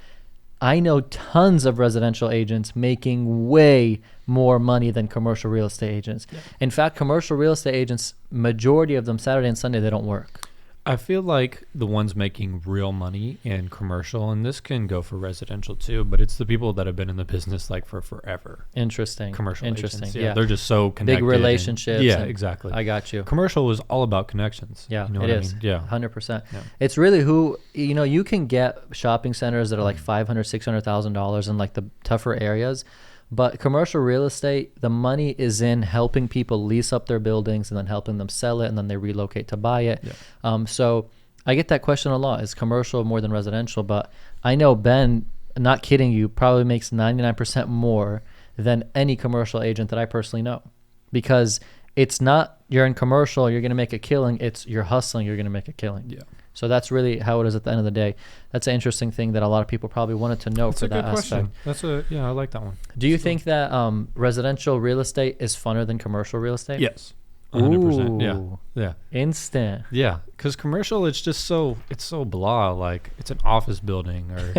I know tons of residential agents making way more money than commercial real estate agents. Yeah. In fact, commercial real estate agents, majority of them, Saturday and Sunday, they don't work. I feel like the ones making real money in commercial, and this can go for residential too, but it's the people that have been in the business like for forever. Interesting. Commercial Interesting. agents. Yeah. They're just so connected. Big relationships. Yeah, exactly. I got you. Commercial is all about connections. Yeah, you know it is. I mean? Yeah. 100%. Yeah. It's really who, you can get shopping centers that are like $500,000, $600,000 in like the tougher areas. But commercial real estate, the money is in helping people lease up their buildings and then helping them sell it and then they relocate to buy it. Yeah. So I get that question a lot. Is commercial more than residential? But I know Ben, not kidding you, probably makes 99% more than any commercial agent that I personally know. Because it's not you're in commercial, you're going to make a killing. It's you're hustling, you're going to make a killing. Yeah. So that's really how it is at the end of the day. That's an interesting thing that a lot of people probably wanted to know. That's for that aspect. That's I like that one. Do you think that residential real estate is funner than commercial real estate? Yes. 100%. Yeah. Instant. Yeah. Because commercial, it's so blah. Like it's an office building or,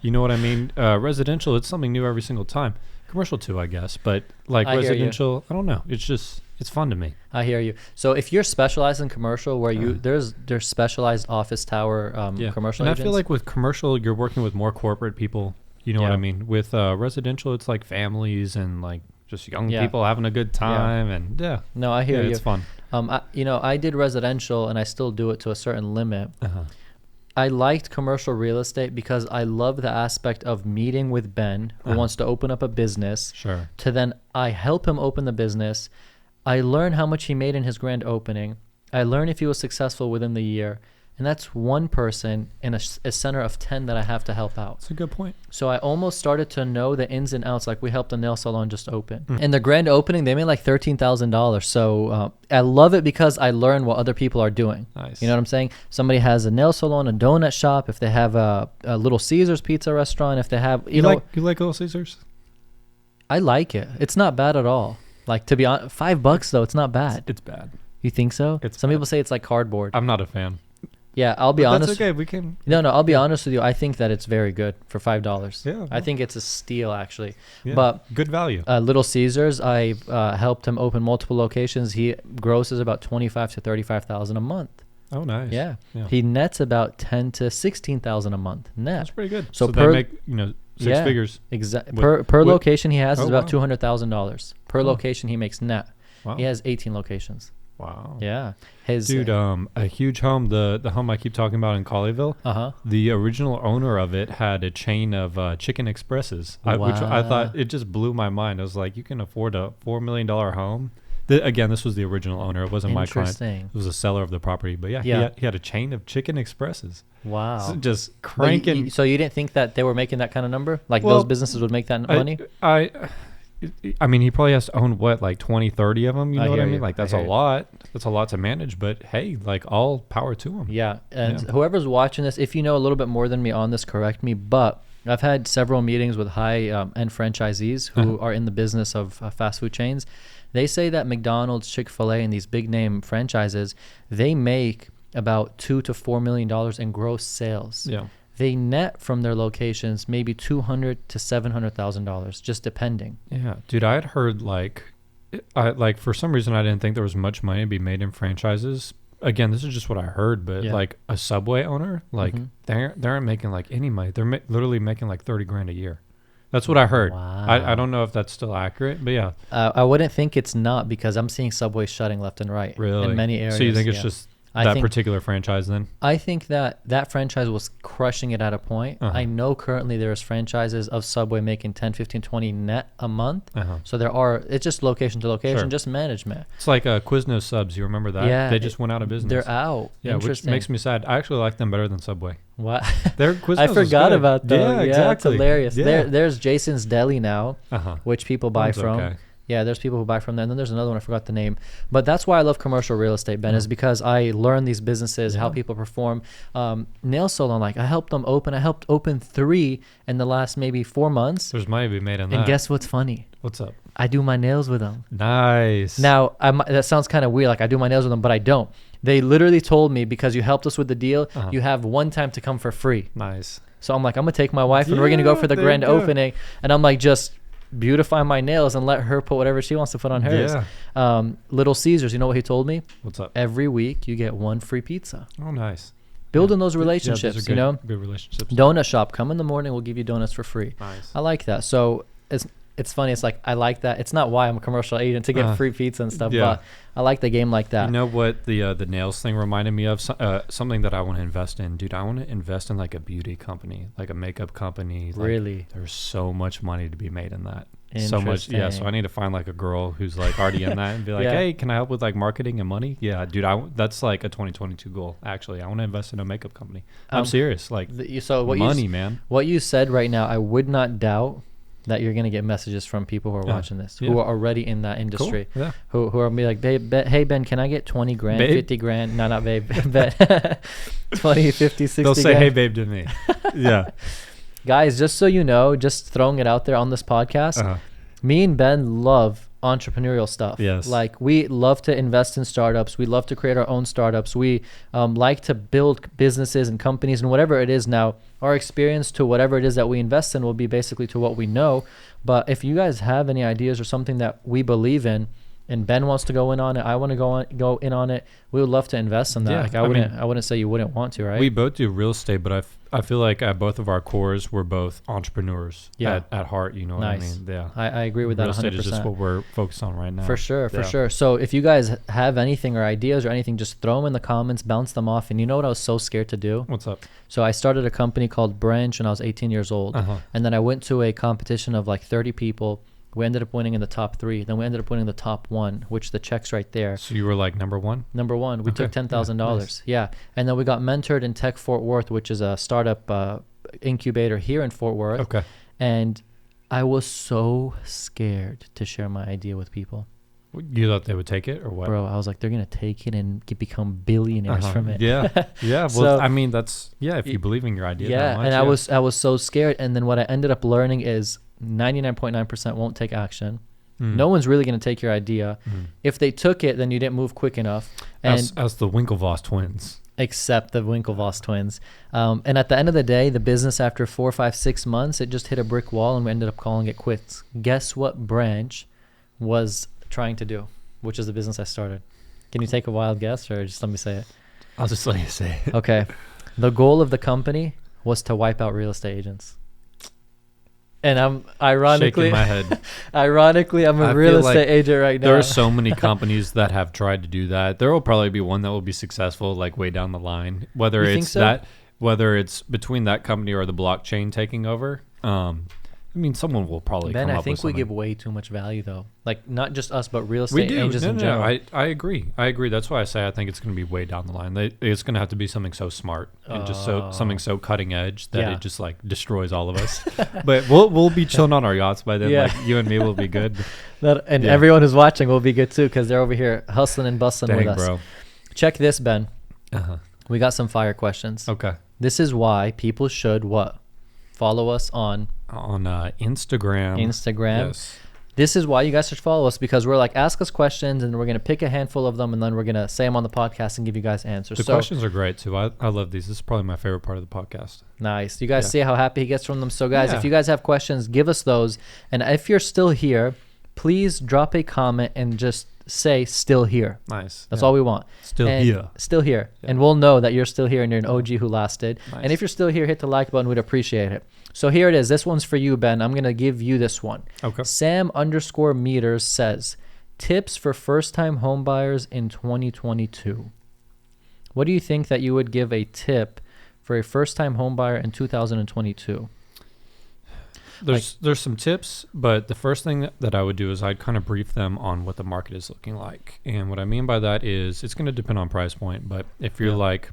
you know what I mean? Residential, it's something new every single time. Commercial too, I guess. But like residential, I don't know. It's fun to me. I hear you. So if you're specialized in commercial, where there's specialized office tower commercial and agents. I feel like with commercial, you're working with more corporate people. You know what I mean? With residential, it's like families and like just young people having a good time and No, I hear you. It's fun. I did residential and I still do it to a certain limit. I liked commercial real estate because I love the aspect of meeting with Ben, who wants to open up a business. Sure. To then I help him open the business. I learn how much he made in his grand opening. I learn if he was successful within the year. And that's one person in a center of 10 that I have to help out. That's a good point. So I almost started to know the ins and outs. Like we helped a nail salon just open. In the grand opening, they made like $13,000. So I love it because I learn what other people are doing. Nice. You know what I'm saying? Somebody has a nail salon, a donut shop. If they have a Little Caesars pizza restaurant, if they have, you know. You like Little Caesars? I like it. It's not bad at all. Like, to be honest, $5 though, it's not bad. It's bad. You think so? Some bad. people say it's like cardboard. I'm not a fan. Yeah, I'll be honest. That's okay. We can. No, I'll be honest with you. I think that it's very good for $5. Yeah. I think it's a steal, actually. Yeah, But good value. Little Caesars, I helped him open multiple locations. He grosses about $25,000 to $35,000 a month. Oh, nice. Yeah. He nets about $10,000 to $16,000 a month net. That's pretty good. So they make six figures. Exactly. Per location he has is about wow. $200,000 per location he makes net. Wow. He has 18 locations. Wow. Yeah. A huge home, the home I keep talking about in Colleyville, the original owner of it had a chain of chicken expresses, which I thought, it just blew my mind. I was like, you can afford a $4 million home. Again, this was the original owner. It wasn't my client. It was a seller of the property. But yeah. He had a chain of chicken expresses. Wow. So just cranking. So you didn't think that they were making that kind of number? Like those businesses would make that money? I mean, he probably has to own like 20, 30 of them. You know what I mean? Like that's a lot. That's a lot to manage. But hey, like all power to him. Yeah. And whoever's watching this, if you know a little bit more than me on this, correct me. But I've had several meetings with high-end franchisees who are in the business of fast food chains. They say that McDonald's, Chick-fil-A, and these big-name franchises, they make about $2 to $4 million in gross sales. Yeah. They net from their locations maybe $200,000 to $700,000, just depending. Yeah, dude, I had heard like for some reason I didn't think there was much money to be made in franchises. Again, this is just what I heard, but like a Subway owner, like they aren't making like any money. They're literally making like $30,000 a year. That's what I heard. Wow. I don't know if that's still accurate, but yeah. I wouldn't think it's not, because I'm seeing Subway shutting left and right in many areas. So you think it's just that particular franchise then? I think that franchise was crushing it at a point. I know currently there's franchises of Subway making 10, 15, 20 net a month. So it's just location to location, just management. It's like Quiznos subs. You remember that? Yeah. They just went out of business. They're out. Yeah, which makes me sad. I actually like them better than Subway. What? Quiznos I forgot about that. Yeah, exactly. It's hilarious. Yeah. There's Jason's Deli now, which people buy from. Okay. Yeah, there's people who buy from there. And then there's another one, I forgot the name. But that's why I love commercial real estate, Ben, is because I learn these businesses, how people perform. Nail salon, like I helped them open. I helped open 3 in the last maybe 4 months. There's money to be made on that. And guess what's funny? What's up? I do my nails with them. Nice. Now, that sounds kind of weird. Like I do my nails with them, but I don't. They literally told me, because you helped us with the deal, you have one time to come for free. Nice. So I'm like, I'm going to take my wife and we're going to go for the grand opening. And I'm like, just beautify my nails and let her put whatever she wants to put on hers. Little Caesars, you know what he told me? What's up? Every week you get 1 free pizza. Oh, nice. Building those relationships, those are good, good relationships. Donut shop, come in the morning, we'll give you donuts for free. Nice. I like that. So it's funny. It's like, I like that. It's not why I'm a commercial agent to get free pizza and stuff, but I like the game like that. You know what the nails thing reminded me of? Something that I want to invest in. Dude, I want to invest in like a beauty company, like a makeup company. Really? There's so much money to be made in that. So much. Yeah. So I need to find like a girl who's like already in that and be like, hey, can I help with like marketing and money? Yeah, dude, that's like a 2022 goal. Actually, I want to invest in a makeup company. I'm serious. Like money, man. What you said right now, I would not doubt that you're going to get messages from people who are watching this, who are already in that industry, who are going to be like, hey, Ben, can I get 20 grand, babe? 50 grand? No, not babe. Ben. 20, 50, 60 They'll say, grand. hey, babe to me. Yeah. Guys, just so you know, just throwing it out there on this podcast, me and Ben love entrepreneurial stuff. Yes. Like we love to invest in startups. We love to create our own startups. We like to build businesses and companies and whatever it is. Now, our experience to whatever it is that we invest in will be basically to what we know. But if you guys have any ideas or something that we believe in, and Ben wants to go in on it, I want to go in on it, we would love to invest in that. Yeah, Like I wouldn't say you wouldn't want to, right? We both do real estate, but I feel like at both of our cores, we're both entrepreneurs at heart. You know what I mean? Yeah. I agree with that 100%. Real estate is just what we're focused on right now. For sure. So if you guys have anything or ideas or anything, just throw them in the comments, bounce them off. And you know what I was so scared to do? What's up? So I started a company called Branch when I was 18 years old. And then I went to a competition of like 30 people. We ended up winning in the top 3. Then we ended up winning the top 1, which the check's right there. So you were like number 1? Number 1. We took $10,000. Nice. Yeah. And then we got mentored in Tech Fort Worth, which is a startup incubator here in Fort Worth. Okay. And I was so scared to share my idea with people. You thought they would take it or what? Bro, I was like, they're going to take it and become billionaires from it. Yeah. Yeah. Well, so, I mean, that's, if you believe in your idea. Yeah. That much, and I was so scared. And then what I ended up learning is 99.9% won't take action. No one's really going to take your idea. If they took it, then you didn't move quick enough. And as the Winklevoss twins. Except the Winklevoss twins. And at the end of the day, the business after 4, 5, 6 months, it just hit a brick wall and we ended up calling it quits. Guess what Branch was trying to do, which is the business I started? Can you take a wild guess or just let me say it? I'll just let you say it. Okay. The goal of the company was to wipe out real estate agents. And I'm ironically shaking my head. Ironically, I'm a real estate agent right now. There are so many companies that have tried to do that. There will probably be one that will be successful, like way down the line. Whether it's between that company or the blockchain taking over. I mean, someone will probably come up with something. I think we give way too much value, though. Like, not just us, but real estate agents in general. I agree. That's why I say I think it's going to be way down the line. It's going to have to be something so smart and just something so cutting edge that it just like destroys all of us. But we'll be chilling on our yachts by then. Like you and me will be good. Everyone who's watching will be good too because they're over here hustling and bustling with us. Bro. Check this, Ben. We got some fire questions. Okay. This is why people should what? Follow us on Instagram. Yes. This is why you guys should follow us because we're like, ask us questions and we're going to pick a handful of them and then we're going to say them on the podcast and give you guys answers. The questions are great too. I love these. This is probably my favorite part of the podcast. Nice. You guys see how happy he gets from them. So guys, if you guys have questions, give us those. And if you're still here, please drop a comment and just say still here. Nice. That's all we want. Still here. Yeah. And we'll know that you're still here and you're an OG who lasted. Nice. And if you're still here, hit the like button. We'd appreciate it. So here it is. This one's for you, Ben. I'm going to give you this one. Okay. Sam_meters says, tips for first-time home buyers in 2022. What do you think that you would give a tip for a first-time home buyer in 2022? There's some tips, but the first thing that I would do is I'd kind of brief them on what the market is looking like. And what I mean by that is it's going to depend on price point, but if you're like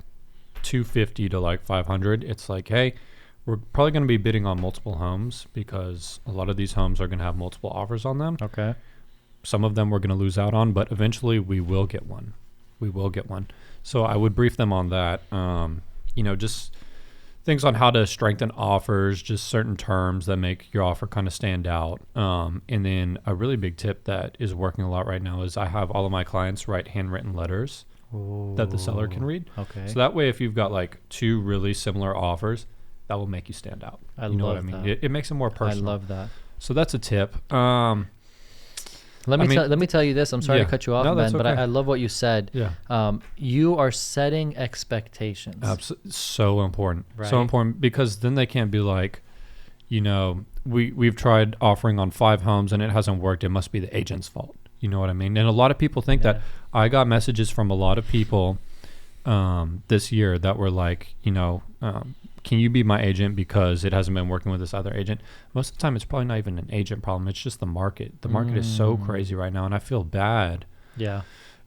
250 to like 500, it's like, hey, we're probably going to be bidding on multiple homes because a lot of these homes are going to have multiple offers on them. Okay. Some of them we're going to lose out on, but eventually we will get one. So I would brief them on that. Just things on how to strengthen offers, just certain terms that make your offer kind of stand out. And then a really big tip that is working a lot right now is I have all of my clients write handwritten letters that the seller can read. Okay. So that way, if you've got like 2 really similar offers, that will make you stand out. I love that. It makes it more personal. I love that. So that's a tip. Let me tell you this. I'm sorry to cut you off, Ben, but I love what you said. Yeah. You are setting expectations. So important. Right? So important because then they can't be like, we've tried offering on 5 homes and it hasn't worked. It must be the agent's fault. You know what I mean? And a lot of people think that. I got messages from a lot of people this year that were like, can you be my agent because it hasn't been working with this other agent? Most of the time, it's probably not even an agent problem. It's just the market. The market is so crazy right now, and I feel bad for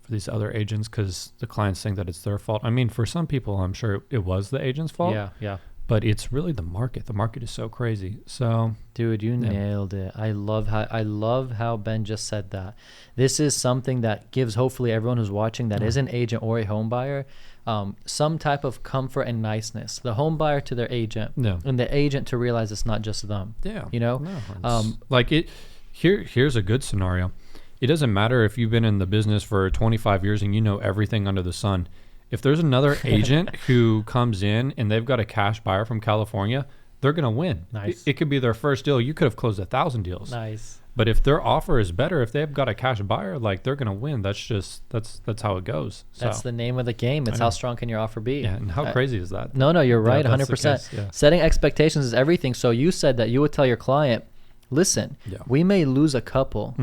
these other agents because the clients think that it's their fault. I mean, for some people, I'm sure it was the agent's fault. Yeah. But it's really the market. The market is so crazy. So, dude, you nailed it. I love how Ben just said that. This is something that gives hopefully everyone who's watching that is an agent or a home buyer some type of comfort and niceness. The home buyer to their agent, and the agent to realize it's not just them. Yeah, Here's a good scenario. It doesn't matter if you've been in the business for 25 years and you know everything under the sun. If there's another agent who comes in and they've got a cash buyer from California, they're going to win. Nice. It could be their first deal. You could have closed 1,000 deals. Nice. But if their offer is better, if they've got a cash buyer, like they're gonna win. That's how it goes. That's So, the name of the game. It's how strong can your offer be. yeah, and how crazy is that? No, you're right, that's the 100%. case, yeah. Setting expectations is everything. So you said that you would tell your client, listen, we may lose a couple,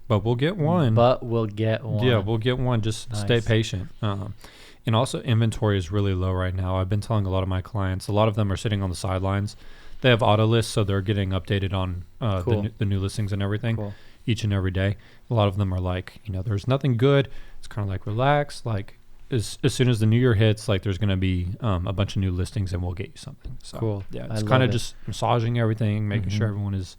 but we'll get one. but we'll get one. Yeah, we'll get one. Just stay patient. And also, inventory is really low right now. I've been telling a lot of my clients, a lot of them are sitting on the sidelines. They have auto lists, so they're getting updated on the new listings and everything each and every day. A lot of them are like, there's nothing good. It's kind of like, relax. Like, as soon as the new year hits, like, there's going to be a bunch of new listings and we'll get you something. So, yeah, it's kind of just massaging everything, making sure everyone is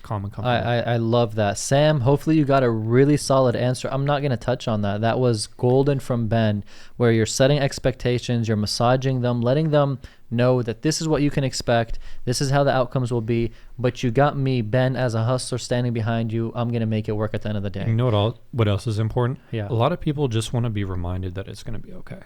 calm and comfortable. I love that. Sam, hopefully you got a really solid answer. I'm not going to touch on that. That was golden from Ben, where you're setting expectations, you're massaging them, letting them know that this is what you can expect, this is how the outcomes will be, but you got me, Ben, as a hustler standing behind you. I'm going to make it work at the end of the day. You know what else is important? Yeah. A lot of people just want to be reminded that it's going to be okay.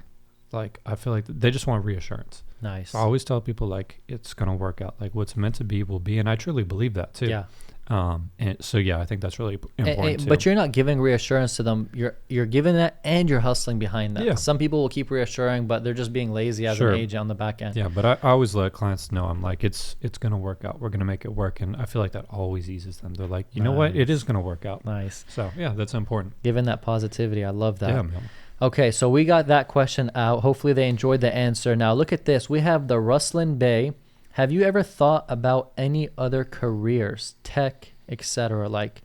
Like, I feel like they just want reassurance. Nice. So I always tell people, like, it's going to work out. Like, what's meant to be will be. And I truly believe that too. Yeah. And so, yeah, I think that's really important too. But you're not giving reassurance to them. You're giving that, and you're hustling behind that. Yeah. Some people will keep reassuring, but they're just being lazy as an agent on the back end. Yeah, but I always let clients know, I'm like, it's going to work out. We're going to make it work. And I feel like that always eases them. They're like, you know what? It is going to work out. Nice. So, yeah, that's important. Given that positivity. I love that. Yeah, man. Okay, so we got that question out. Hopefully they enjoyed the answer. Now look at this. We have the Rustlin Bay. Have you ever thought about any other careers, tech, etc.? Like,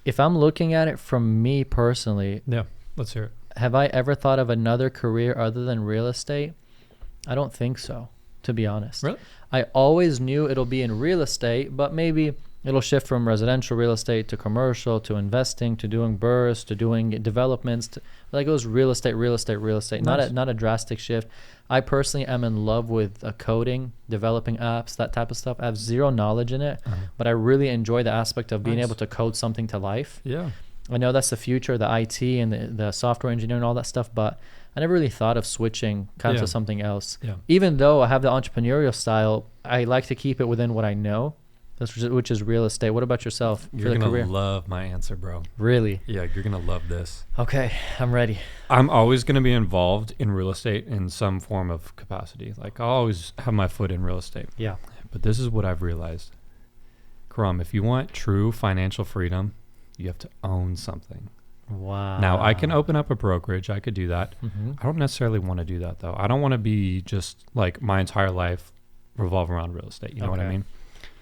if I'm looking at it from me personally, yeah, let's hear it. Have I ever thought of another career other than real estate? I don't think so, to be honest. Really? I always knew it'll be in real estate, but maybe it'll shift from residential real estate to commercial, to investing, to doing bursts, to doing developments. Like, it was real estate. Nice. Not a drastic shift. I personally am in love with coding, developing apps, that type of stuff. I have zero knowledge in it, but I really enjoy the aspect of being able to code something to life. Yeah. I know that's the future, the IT and the software engineering and all that stuff, but I never really thought of switching to something else. Yeah. Even though I have the entrepreneurial style, I like to keep it within what I know, which is real estate. What about yourself? You're going to love my answer, bro. Really? Yeah, you're going to love this. Okay, I'm ready. I'm always going to be involved in real estate in some form of capacity. Like, I'll always have my foot in real estate. Yeah. But this is what I've realized. Karam, if you want true financial freedom, you have to own something. Wow. Now, I can open up a brokerage. I could do that. Mm-hmm. I don't necessarily want to do that, though. I don't want to be just like my entire life revolve around real estate. You know what I mean?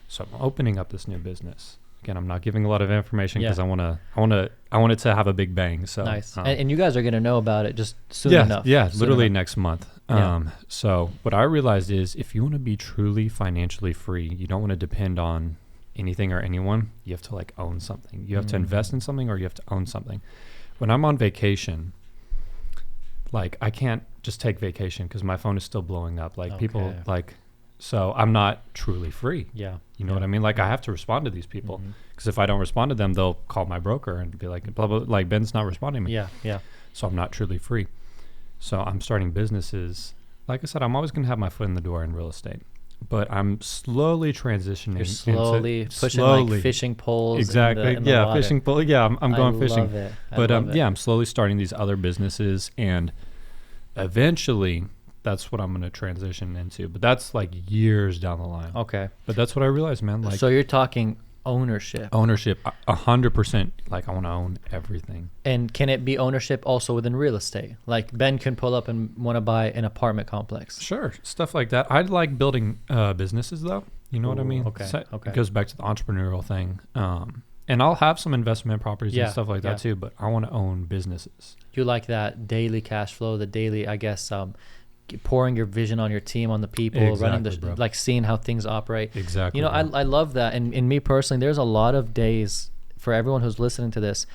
So I'm opening up this new business. Again, I'm not giving a lot of information because I want it to have a big bang. So nice. And you guys are going to know about it just soon enough. Yeah, soon literally enough. next month. Yeah. So what I realized is, if you want to be truly financially free, you don't want to depend on anything or anyone. You have to like own something. You have to invest in something, or you have to own something. When I'm on vacation, like, I can't just take vacation because my phone is still blowing up. Like, people like, so I'm not truly free. Yeah. You know what I mean? Like, I have to respond to these people, because if I don't respond to them, they'll call my broker and be like, blah, blah, like, Ben's not responding to me. Yeah. Yeah. So I'm not truly free. So I'm starting businesses. Like I said, I'm always going to have my foot in the door in real estate, but I'm slowly transitioning. You're slowly pushing like fishing poles. Exactly. In the water. Fishing pole. Yeah, I'm going fishing. Love it. But I'm slowly starting these other businesses, and eventually that's what I'm going to transition into. But that's like years down the line. Okay. But that's what I realized, man. Like, so you're talking ownership. 100%. Like, I want to own everything. And can it be ownership also within real estate? Like, Ben can pull up and want to buy an apartment complex. Sure, stuff like that. I like building businesses, though. You know what I mean? Okay. So Okay. It goes back to the entrepreneurial thing. And I'll have some investment properties and stuff like that too, but I want to own businesses. You like that daily cash flow, the daily, I guess, pouring your vision on your team, on the people, running like seeing how things operate. Exactly. You know, I love that. And me personally, there's a lot of days for everyone who's listening to this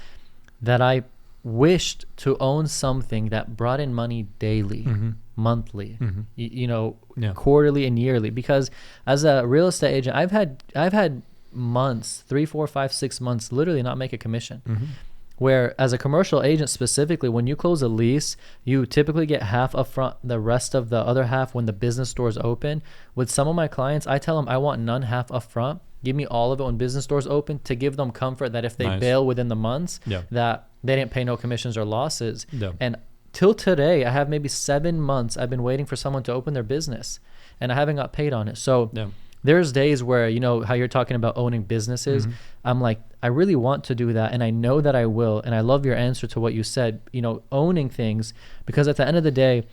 that I wished to own something that brought in money daily, monthly, quarterly and yearly. Because as a real estate agent, I've had months, 3, 4, 5, 6 months, literally not make a commission. Where as a commercial agent specifically, when you close a lease, you typically get half upfront, the rest of the other half when the business doors open. With some of my clients, I tell them I want none, half upfront. give me all of it when business doors open, to give them comfort that if they Nice. bail within the months, Yeah. that they didn't pay no commissions or losses. Yeah. And till today, I have maybe 7 months I've been waiting for someone to open their business, and I haven't got paid on it. So Yeah. there's days where, you know, how you're talking about owning businesses. Mhm. I'm like, I really want to do that, and I know that I will. And I love your answer to what you said, you know, owning things, because at the end of the day,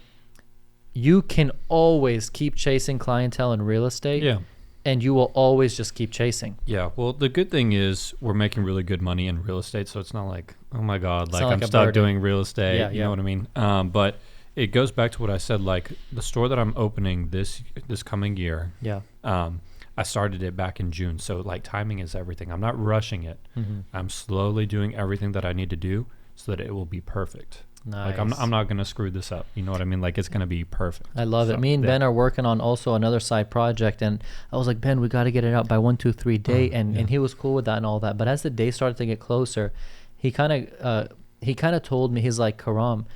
you can always keep chasing clientele in real estate, Yeah. and you will always just keep chasing. Yeah. Well, the good thing is we're making really good money in real estate, so it's not like, oh my God, like not I'm like a stuck burden. doing real estate. Yeah, You yeah. know what I mean? But it goes back to what I said. Like the store that I'm opening this coming year, Yeah. I started it back in June, so like timing is everything. I'm not rushing it. Mm-hmm. I'm slowly doing everything that I need to do so that it will be perfect. Nice. Like I'm not gonna screw this up. You know what I mean? Like it's gonna be perfect. I love it. So, Me and yeah. Ben are working on also another side project, and I was like, Ben, we got to get it out by 1, 2, 3 day, and yeah. he was cool with that and all that. But as the day started to get closer, he kind of told me, he's like, Karam,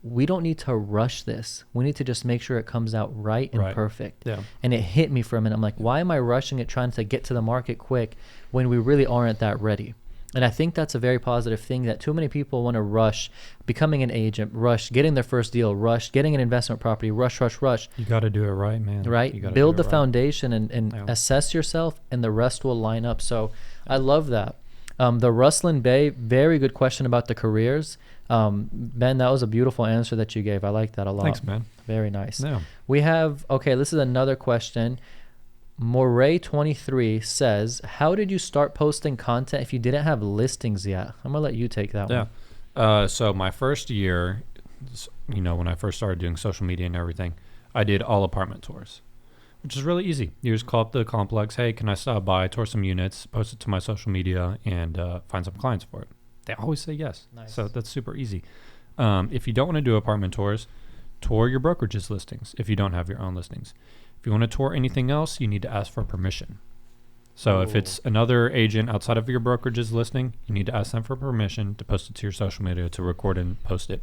we don't need to rush this. We need to just make sure it comes out right and Right. perfect. Yeah. And it hit me for a minute. I'm like, why am I rushing it, trying to get to the market quick when we really aren't that ready? And I think that's a very positive thing, that too many people want to rush becoming an agent, rush getting their first deal, rush getting an investment property, rush. You got to do it right, man. Right? You gotta Build do the it right. foundation and Yeah. assess yourself, and the rest will line up. So I love that. The Rustlin Bay, very good question about the careers. Ben, that was a beautiful answer that you gave. I like that a lot. Thanks, man. Very nice. Yeah. We have, okay, this is another question. Moray23 says, how did you start posting content if you didn't have listings yet? I'm going to let you take that one. Yeah. So my first year, you know, when I first started doing social media and everything, I did all apartment tours, which is really easy. You just call up the complex, hey, can I stop by, tour some units, post it to my social media, and find some clients for it. They always say yes. Nice. So that's super easy. If you don't want to do apartment tours, tour your brokerage's listings if you don't have your own listings. If you want to tour anything else, you need to ask for permission. So if it's another agent outside of your brokerage's listing, you need to ask them for permission to post it to your social media, to record and post it.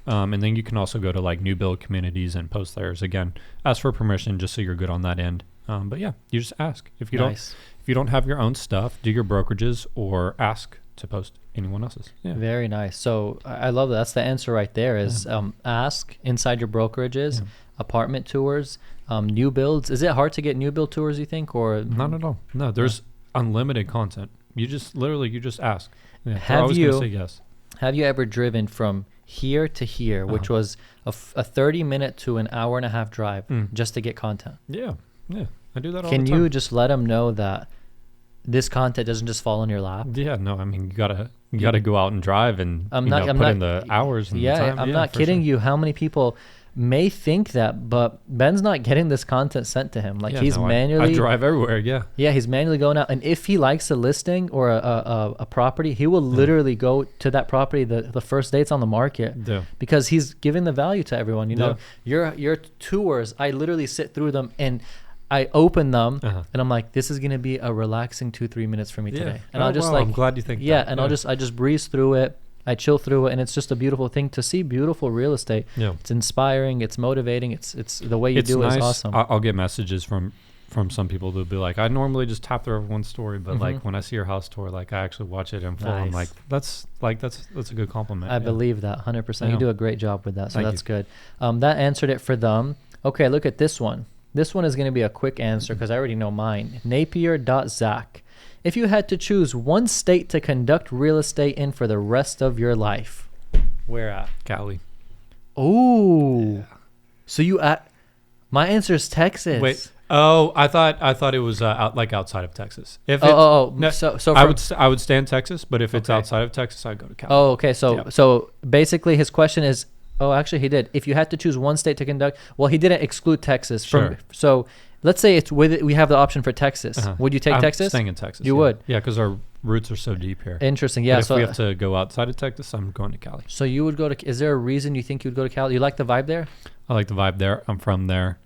And then you can also go to like new build communities and post theirs. Again, ask for permission just so you're good on that end. But yeah, you just ask. If you don't have your own stuff, do your brokerages or ask to post anyone else's. Yeah. Very nice. So I love that. That's the answer right there is ask inside your brokerages, apartment tours, new builds. Is it hard to get new build tours, you think? Or Not at all. No, there's unlimited content. You just ask. Yeah, they're Have always you- gonna say yes. Have you ever driven from here to here, which was a 30-minute to an hour and a half drive just to get content? Yeah. I do that all Can the time. you just let them know that this content doesn't just fall in your lap? Yeah, no, I mean you gotta go out and drive and I'm put not- in the hours and the time. I'm not kidding for sure. you. How many people may think that, but Ben's not getting this content sent to him. Like Yeah, he's no, manually I drive everywhere. Yeah. Yeah, he's manually going out, and if he likes a listing or a property, he will literally go to that property the first day it's on the market, Yeah. because he's giving the value to everyone. You know, your tours, I literally sit through them and I open them, and I'm like, this is gonna be a relaxing 2-3 minutes for me today, and I'll just I'm glad you think that. and I just breeze through it. I chill through it, and it's just a beautiful thing to see. Beautiful real estate. Yeah. It's inspiring. It's motivating. It's the way you It's do nice. it is awesome. I'll get messages from some people who'll be like, I normally just tap through everyone's story, but like when I see your house tour, like I actually watch it in full. I'm like, that's a good compliment. I believe that 100%. You do a great job with that, so Thank that's you. good. That answered it for them. Okay, look at this one. This one is going to be a quick answer because I already know mine. Napier.Zach. If you had to choose one state to conduct real estate in for the rest of your life, where at? Cali. Oh, so you at? My answer is Texas. Wait. Oh, I thought it was outside of Texas. If No, so I would stay in Texas, but if it's outside of Texas, I'd go to Cali. Oh, okay. So basically, his question is. Oh, actually, he did. If you had to choose one state to conduct, well, he didn't exclude Texas. Sure. So let's say we have the option for Texas. Would you take Texas? Staying in Texas. You would. Yeah, because our roots are so deep here. Interesting. Yeah. But if So we have to go outside of Texas, I'm going to Cali. So you would go to? Is there a reason you think you'd go to Cali? You like the vibe there? I like the vibe there. I'm from there.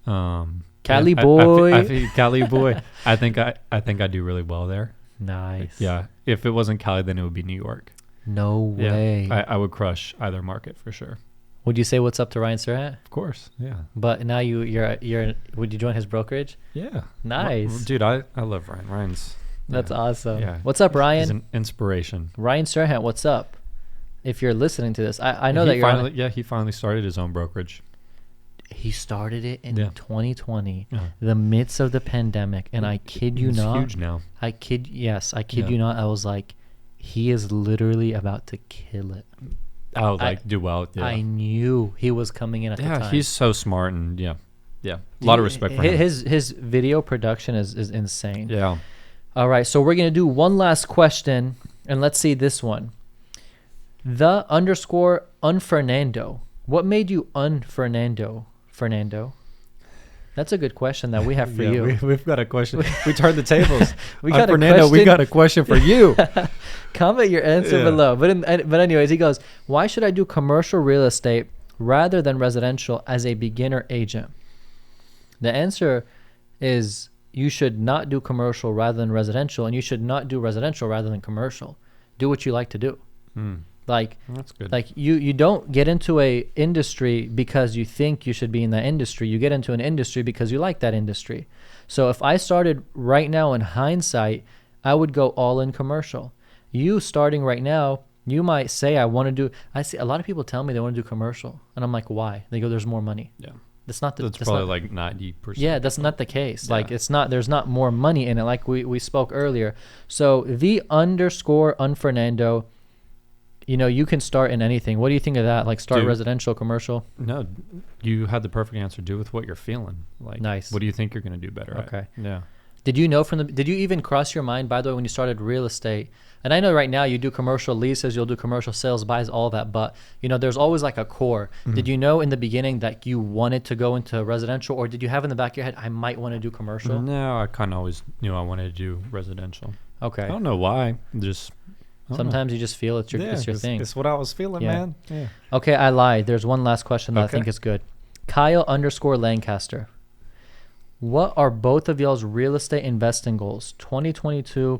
Cali I boy. feel Cali boy. I think I do really well there. Nice. Yeah. If it wasn't Cali, then it would be New York. No way. I would crush either market for sure. Would you say what's up to Ryan Serhat? Of course, yeah. But now you're would you join his brokerage? Yeah. Nice. Well, dude, I love Ryan. Ryan's... That's awesome. Yeah. What's up, Ryan? He's an inspiration. Ryan Serhat, what's up? If you're listening to this, I know He that you're finally, he finally started his own brokerage. He started it in Yeah. 2020, Yeah. the midst of the pandemic, and I kid you It's not. huge now. I kid Yeah. you not. I was like, he is literally about to kill it. Oh, like do well. Yeah. I knew he was coming in at the time. Yeah, he's so smart and yeah. A lot of respect for him. His video production is insane. Yeah. All right, so we're gonna do one last question, and let's see this one. The _ unfernando. What made you unfernando? Fernando? That's a good question that we have for you. We've got a question. We turned the tables. We got a Fernando, we question. got a question for you. Comment your answer Yeah. below. But anyways, he goes, why should I do commercial real estate rather than residential as a beginner agent? The answer is you should not do commercial rather than residential, and you should not do residential rather than commercial. Do what you like to do. Like, That's good. like you don't get into a industry because you think you should be in that industry. You get into an industry because you like that industry. So if I started right now in hindsight, I would go all in commercial. You starting right now, you might say, I see a lot of people tell me they want to do commercial, and I'm like, why? They go, there's more money. Yeah. That's not the, That's probably like 90%. yeah, that's not the case. Yeah. Like there's not more money in it, like we spoke earlier. So the _ unfernando, you can start in anything. What do you think of that? Like start Dude. residential, commercial? No, you had the perfect answer. Do with what you're feeling. Like, Nice. What do you think you're going to do better at? Okay. Yeah. Did you know did you even cross your mind, by the way, when you started real estate? And I know right now you do commercial leases, you'll do commercial sales, buys, all that, but there's always like a core. Did you know in the beginning that you wanted to go into residential, or did you have in the back of your head, I might want to do commercial? No, I kind of always knew I wanted to do residential. Okay. I don't know why. Just I don't know. Sometimes you just feel it's your thing. It's what I was feeling, Yeah. man. Yeah. Okay, I lied. There's one last question that I Okay. think is good. Kyle _ Lancaster. What are both of y'all's real estate investing goals? 2022 ?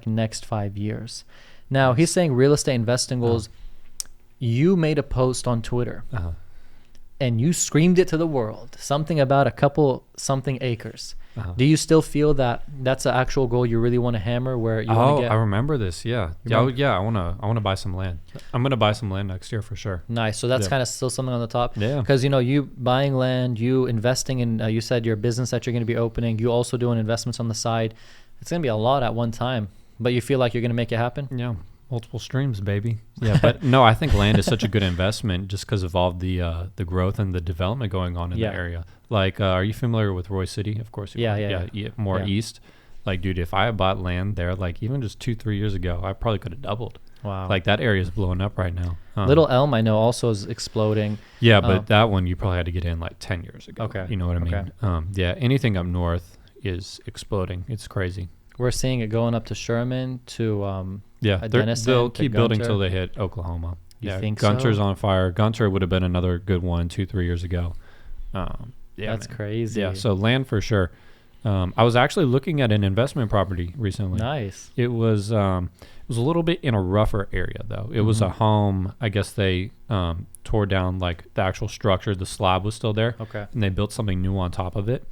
Next 5 years. Now he's saying real estate investing goals. You made a post on Twitter Uh-huh. and you screamed it to the world. Something about a couple something acres. Uh-huh. Do you still feel that that's an actual goal you really want to hammer, where you want Oh, to get? I remember this. Yeah. You Yeah. remember? Yeah. I wanna buy some land. I'm gonna buy some land next year for sure. Nice. So that's Yeah. kind of still something on the top. Yeah. Because, you buying land, you investing in, you said your business that you're going to be opening, you also doing investments on the side. It's going to be a lot at one time, but you feel like you're going to make it happen? Yeah. Multiple streams, baby. Yeah. But no, I think land is such a good investment just because of all the growth and the development going on in Yeah. the area. Like, are you familiar with Roy City? Of course. Yeah. More Yeah. east. Like, dude, if I had bought land there, like even just 2-3 years ago, I probably could have doubled. Wow. Like that area is blowing up right now. Little Elm, I know, also is exploding. Yeah, but that one you probably had to get in like 10 years ago. Okay. You know what I mean? Okay. Yeah, anything up north is exploding. It's crazy. We're seeing it going up to Sherman, to Yeah, Denison, they'll to keep building Gunter. till they hit Oklahoma. You Yeah, think Gunter's so? on fire. Gunter would have been another good one 2-3 years ago. Yeah, That's man. crazy. Yeah, so land for sure. I was actually looking at an investment property recently. Nice. It was a little bit in a rougher area though. It was a home. I guess they tore down like the actual structure. The slab was still there. Okay. And they built something new on top of it.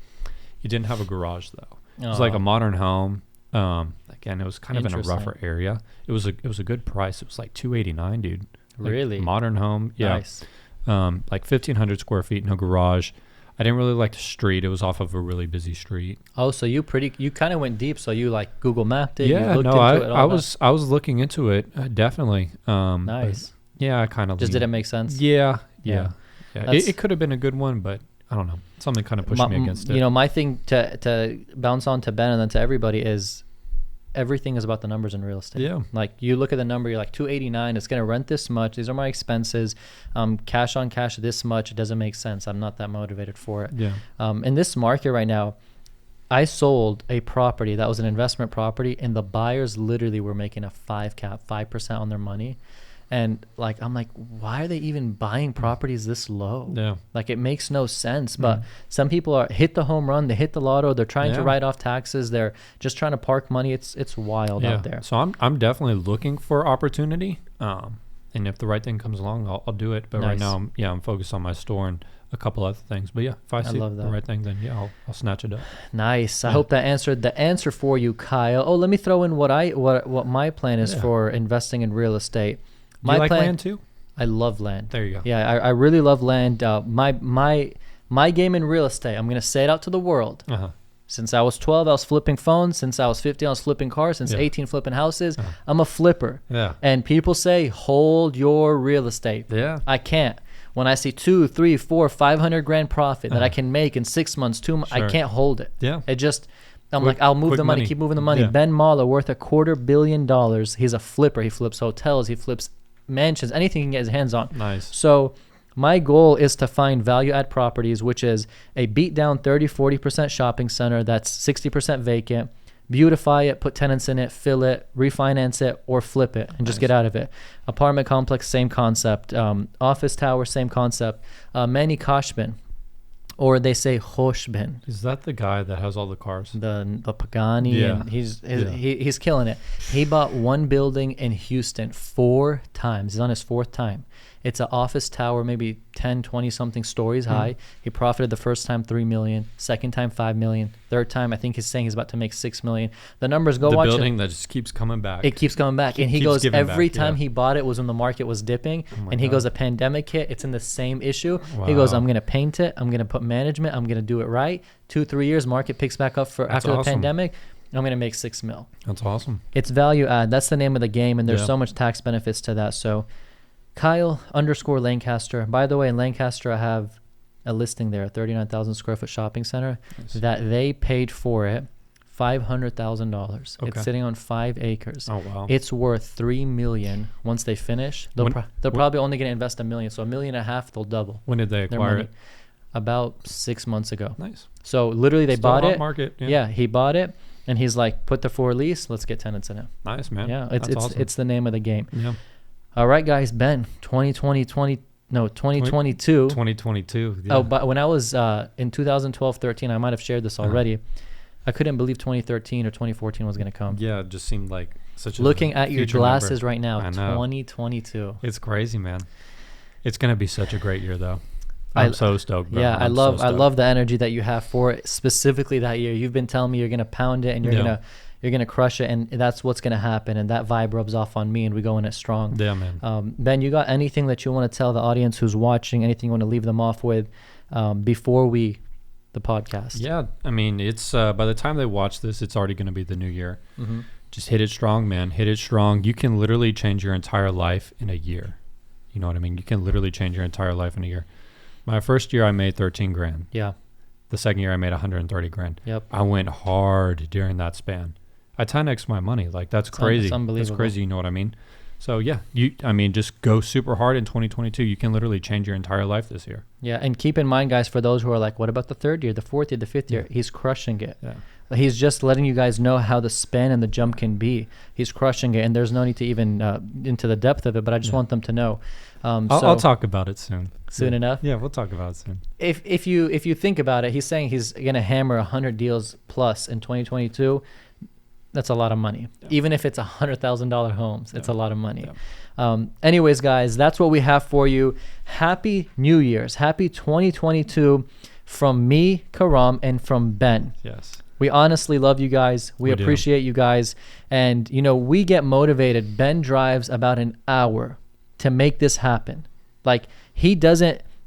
It didn't have a garage though. It was Oh. like a modern home. Again, it was kind of in a Interesting. rougher area. It was a good price. It was like $289, dude. Like, Really? modern home. Yeah. Nice. Like 1,500 square feet, no garage. I didn't really like the street. It was off of a really busy street. Oh, so you kind of went deep. So you like Google mapped it. Yeah, you looked no, into it, I all was looking into it definitely. that. Nice. Yeah, I kind of Just didn't make sense. Yeah. Yeah. It could have been a good one, but I don't know. Something kind of pushed me against it. My thing to bounce on to Ben and then to everybody is everything is about the numbers in real estate. Yeah. Like you look at the number, you're like 289. It's going to rent this much. These are my expenses. Cash on cash this much. It doesn't make sense. I'm not that motivated for it. Yeah. In this market right now, I sold a property that was an investment property, and the buyers literally were making a 5% on their money. And like, I'm like, why are they even buying properties this low? Yeah. Like it makes no sense. But some people hit the home run, they hit the lotto, they're trying to write off taxes, they're just trying to park money. It's wild out there. So I'm definitely looking for opportunity. And if the right thing comes along, I'll do it. But right now, I'm focused on my store and a couple other things. But yeah, if I see the right thing, then I'll snatch it up. Nice. I hope that answered the answer for you, Kyle. Oh, let me throw in what my plan is for investing in real estate. Do you like land too? I love land. There you go. Yeah, I really love land. My game in real estate, I'm going to say it out to the world. Since I was 12, I was flipping phones. Since I was 15, I was flipping cars. Since 18, flipping houses. I'm a flipper. Yeah. And people say, hold your real estate. Yeah. I can't. When I see 2, 3, 4, 500 grand profit that I can make in 6 months, 2 months, I can't hold it. Yeah. It just, I'll move the money, keep moving the money. Yeah. Ben Mahler, worth $250 million. He's a flipper. He flips hotels. He flips mansions, anything he can get his hands on. Nice. So my goal is to find value add properties, which is a beat down 30-40% shopping center that's 60% vacant, beautify it, put tenants in it, fill it, refinance it, or flip it and just get out of it. Apartment complex, same concept. Office tower, same concept. Manny Koshbin, or they say Hoshbin. Is that the guy that has all the cars? The Pagani. Yeah. And he's killing it. He bought one building in Houston 4 times. He's on his 4th time. It's an office tower, maybe 10, 20 something stories high. He profited the first time $3 million, second time $5 million, third time I think he's saying he's about to make $6 million. The numbers go watch it. The building that just keeps coming back. It keeps coming back, and he goes every time he bought it was when the market was dipping, and he goes a pandemic hit. It's in the same issue. He goes, I'm gonna paint it. I'm gonna put management. I'm gonna do it right. 2-3 years, market picks back up after the pandemic. I'm gonna make $6 million. That's awesome. It's value add. That's the name of the game, and there's so much tax benefits to that. So. Kyle_Lancaster. By the way, in Lancaster, I have a listing there, a 39,000 square foot shopping center that they paid for it $500,000. It's sitting on 5 acres. Oh wow! It's worth $3 million once they finish. They'll probably only going to invest $1 million, so $1.5 million they'll double. When did they acquire it? About 6 months ago. Nice. So literally, they bought it. Market. Yeah, he bought it, and he's like, put the for lease. Let's get tenants in it. Nice, man. Yeah, it's the name of the game. Yeah. All right, guys, Ben, 2022. 2022. Yeah. Oh, but when I was in 2012-13, I might have shared this already. I couldn't believe 2013 or 2014 was going to come. Yeah, it just seemed like such a Looking at your glasses number. right now, I know. 2022. It's crazy, man. It's going to be such a great year, though. I'm so stoked. Bro. Yeah, I love the energy that you have for it, specifically that year. You've been telling me you're going to pound it and you're going to crush it, and that's what's going to happen, and that vibe rubs off on me, and we go in it strong. Yeah, man. Ben, you got anything that you want to tell the audience who's watching, anything you want to leave them off with before the podcast? Yeah, I mean, it's by the time they watch this, it's already going to be the new year. Just hit it strong, man. Hit it strong. You can literally change your entire life in a year. You know what I mean? You can literally change your entire life in a year. My first year, I made 13 grand. Yeah. The second year, I made 130 grand. Yep. I went hard during that span. I 10x my money. Like, that's crazy. It's unbelievable. That's crazy. You know what I mean? So yeah, just go super hard in 2022. You can literally change your entire life this year. Yeah. And keep in mind, guys, for those who are like, what about the 3rd year, the 4th year, the 5th year? He's crushing it. Yeah. He's just letting you guys know how the span and the jump can be. He's crushing it, and there's no need to even into the depth of it, but I just want them to know. I'll talk about it soon. Soon enough? Yeah, we'll talk about it soon. If you think about it, he's saying he's going to hammer 100 deals plus in 2022. That's a lot of money. Yeah. Even if it's $100,000 homes, it's a lot of money. Yeah. Anyways, guys, that's what we have for you. Happy New Year's. Happy 2022 from me, Karam, and from Ben. Yes. We honestly love you guys. We appreciate you guys. And, we get motivated. Ben drives about an hour to make this happen. Like,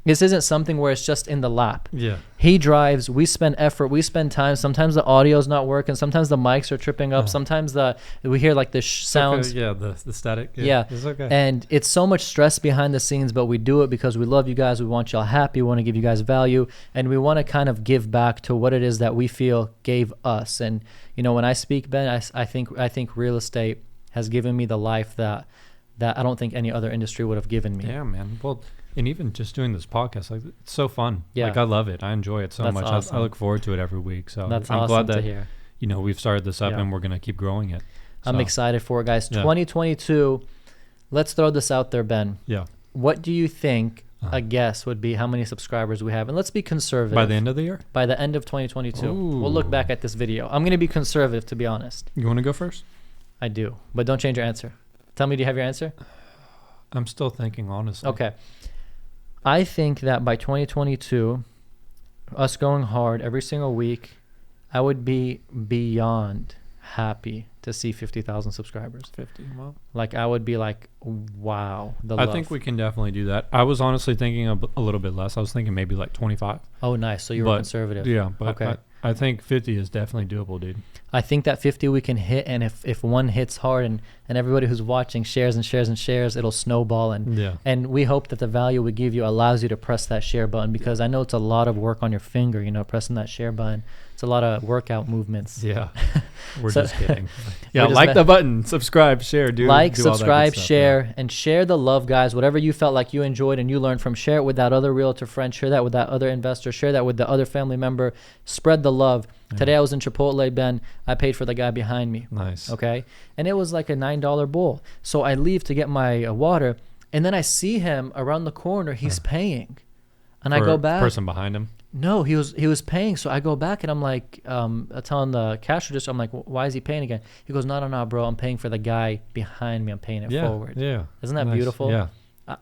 this isn't something where it's just in the lap. Yeah. He drives, we spend effort, we spend time. Sometimes the audio's not working. Sometimes the mics are tripping up. Sometimes we hear like the sounds. Okay. Yeah, the static. Yeah. It's okay. And it's so much stress behind the scenes, but we do it because we love you guys. We want y'all happy. We want to give you guys value. And we want to kind of give back to what it is that we feel gave us. And, when I speak, Ben, I think real estate has given me the life that I don't think any other industry would have given me. Yeah, man. Well, and even just doing this podcast, like, it's so fun. Yeah. Like, I love it. I enjoy it so much. Awesome. I look forward to it every week. So that's I'm awesome glad that to hear. We've started this up and we're gonna keep growing it. So. I'm excited for it, guys. 2022. Let's throw this out there, Ben. Yeah. What do you think a guess would be how many subscribers we have? And let's be conservative. By the end of the year? By the end of 2022. Ooh. We'll look back at this video. I'm going to be conservative, to be honest. You want to go first? I do. But don't change your answer. Tell me, do you have your answer? I'm still thinking, honestly. Okay. I think that by 2022, us going hard every single week, I would be beyond happy to see 50,000 subscribers. 50. Well, Like, I would be like, wow. I think we can definitely do that. I was honestly thinking a little bit less. I was thinking maybe like 25. Oh, nice. So you were conservative. Yeah, but okay. I think 50 is definitely doable, dude. I think that 50 we can hit, and if one hits hard and everybody who's watching shares and shares and shares, it'll snowball. And we hope that the value we give you allows you to press that share button, because I know it's a lot of work on your finger, pressing that share button. It's a lot of workout movements. Yeah. We're just kidding. Yeah, just like the button, subscribe, share, do like, do all that subscribe, good stuff, share, and share the love, guys. Whatever you felt like you enjoyed and you learned from, share it with that other realtor friend, share that with that other investor, share that with the other family member. Spread the love. Yeah. Today I was in Chipotle, Ben. I paid for the guy behind me. Nice. Okay? And it was like a $9 bowl. So I leave to get my water, and then I see him around the corner. He's paying. And I go back. Person behind him? No, he was paying. So I go back and I'm like, telling the cash register, I'm like, why is he paying again? He goes, no, bro. I'm paying for the guy behind me. I'm paying it forward. Yeah. Isn't that nice. beautiful? Yeah.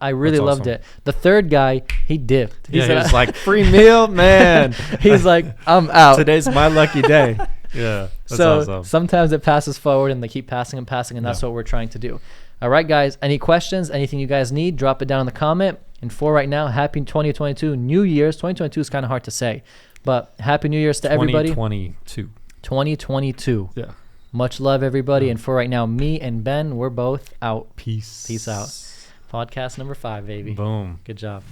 I really loved it. The third guy, he dipped. He was like, free meal, man. He's like, I'm out. Today's my lucky day. Yeah. That's awesome. Sometimes it passes forward and they keep passing, and that's what we're trying to do. All right, guys. Any questions? Anything you guys need? Drop it down in the comment. And for right now, happy 2022, New Year's. 2022 is kind of hard to say, but happy New Year's to everybody. 2022. Yeah. Much love, everybody. And for right now, me and Ben, we're both out. Peace. Peace out. Podcast number 5, baby. Boom. Good job.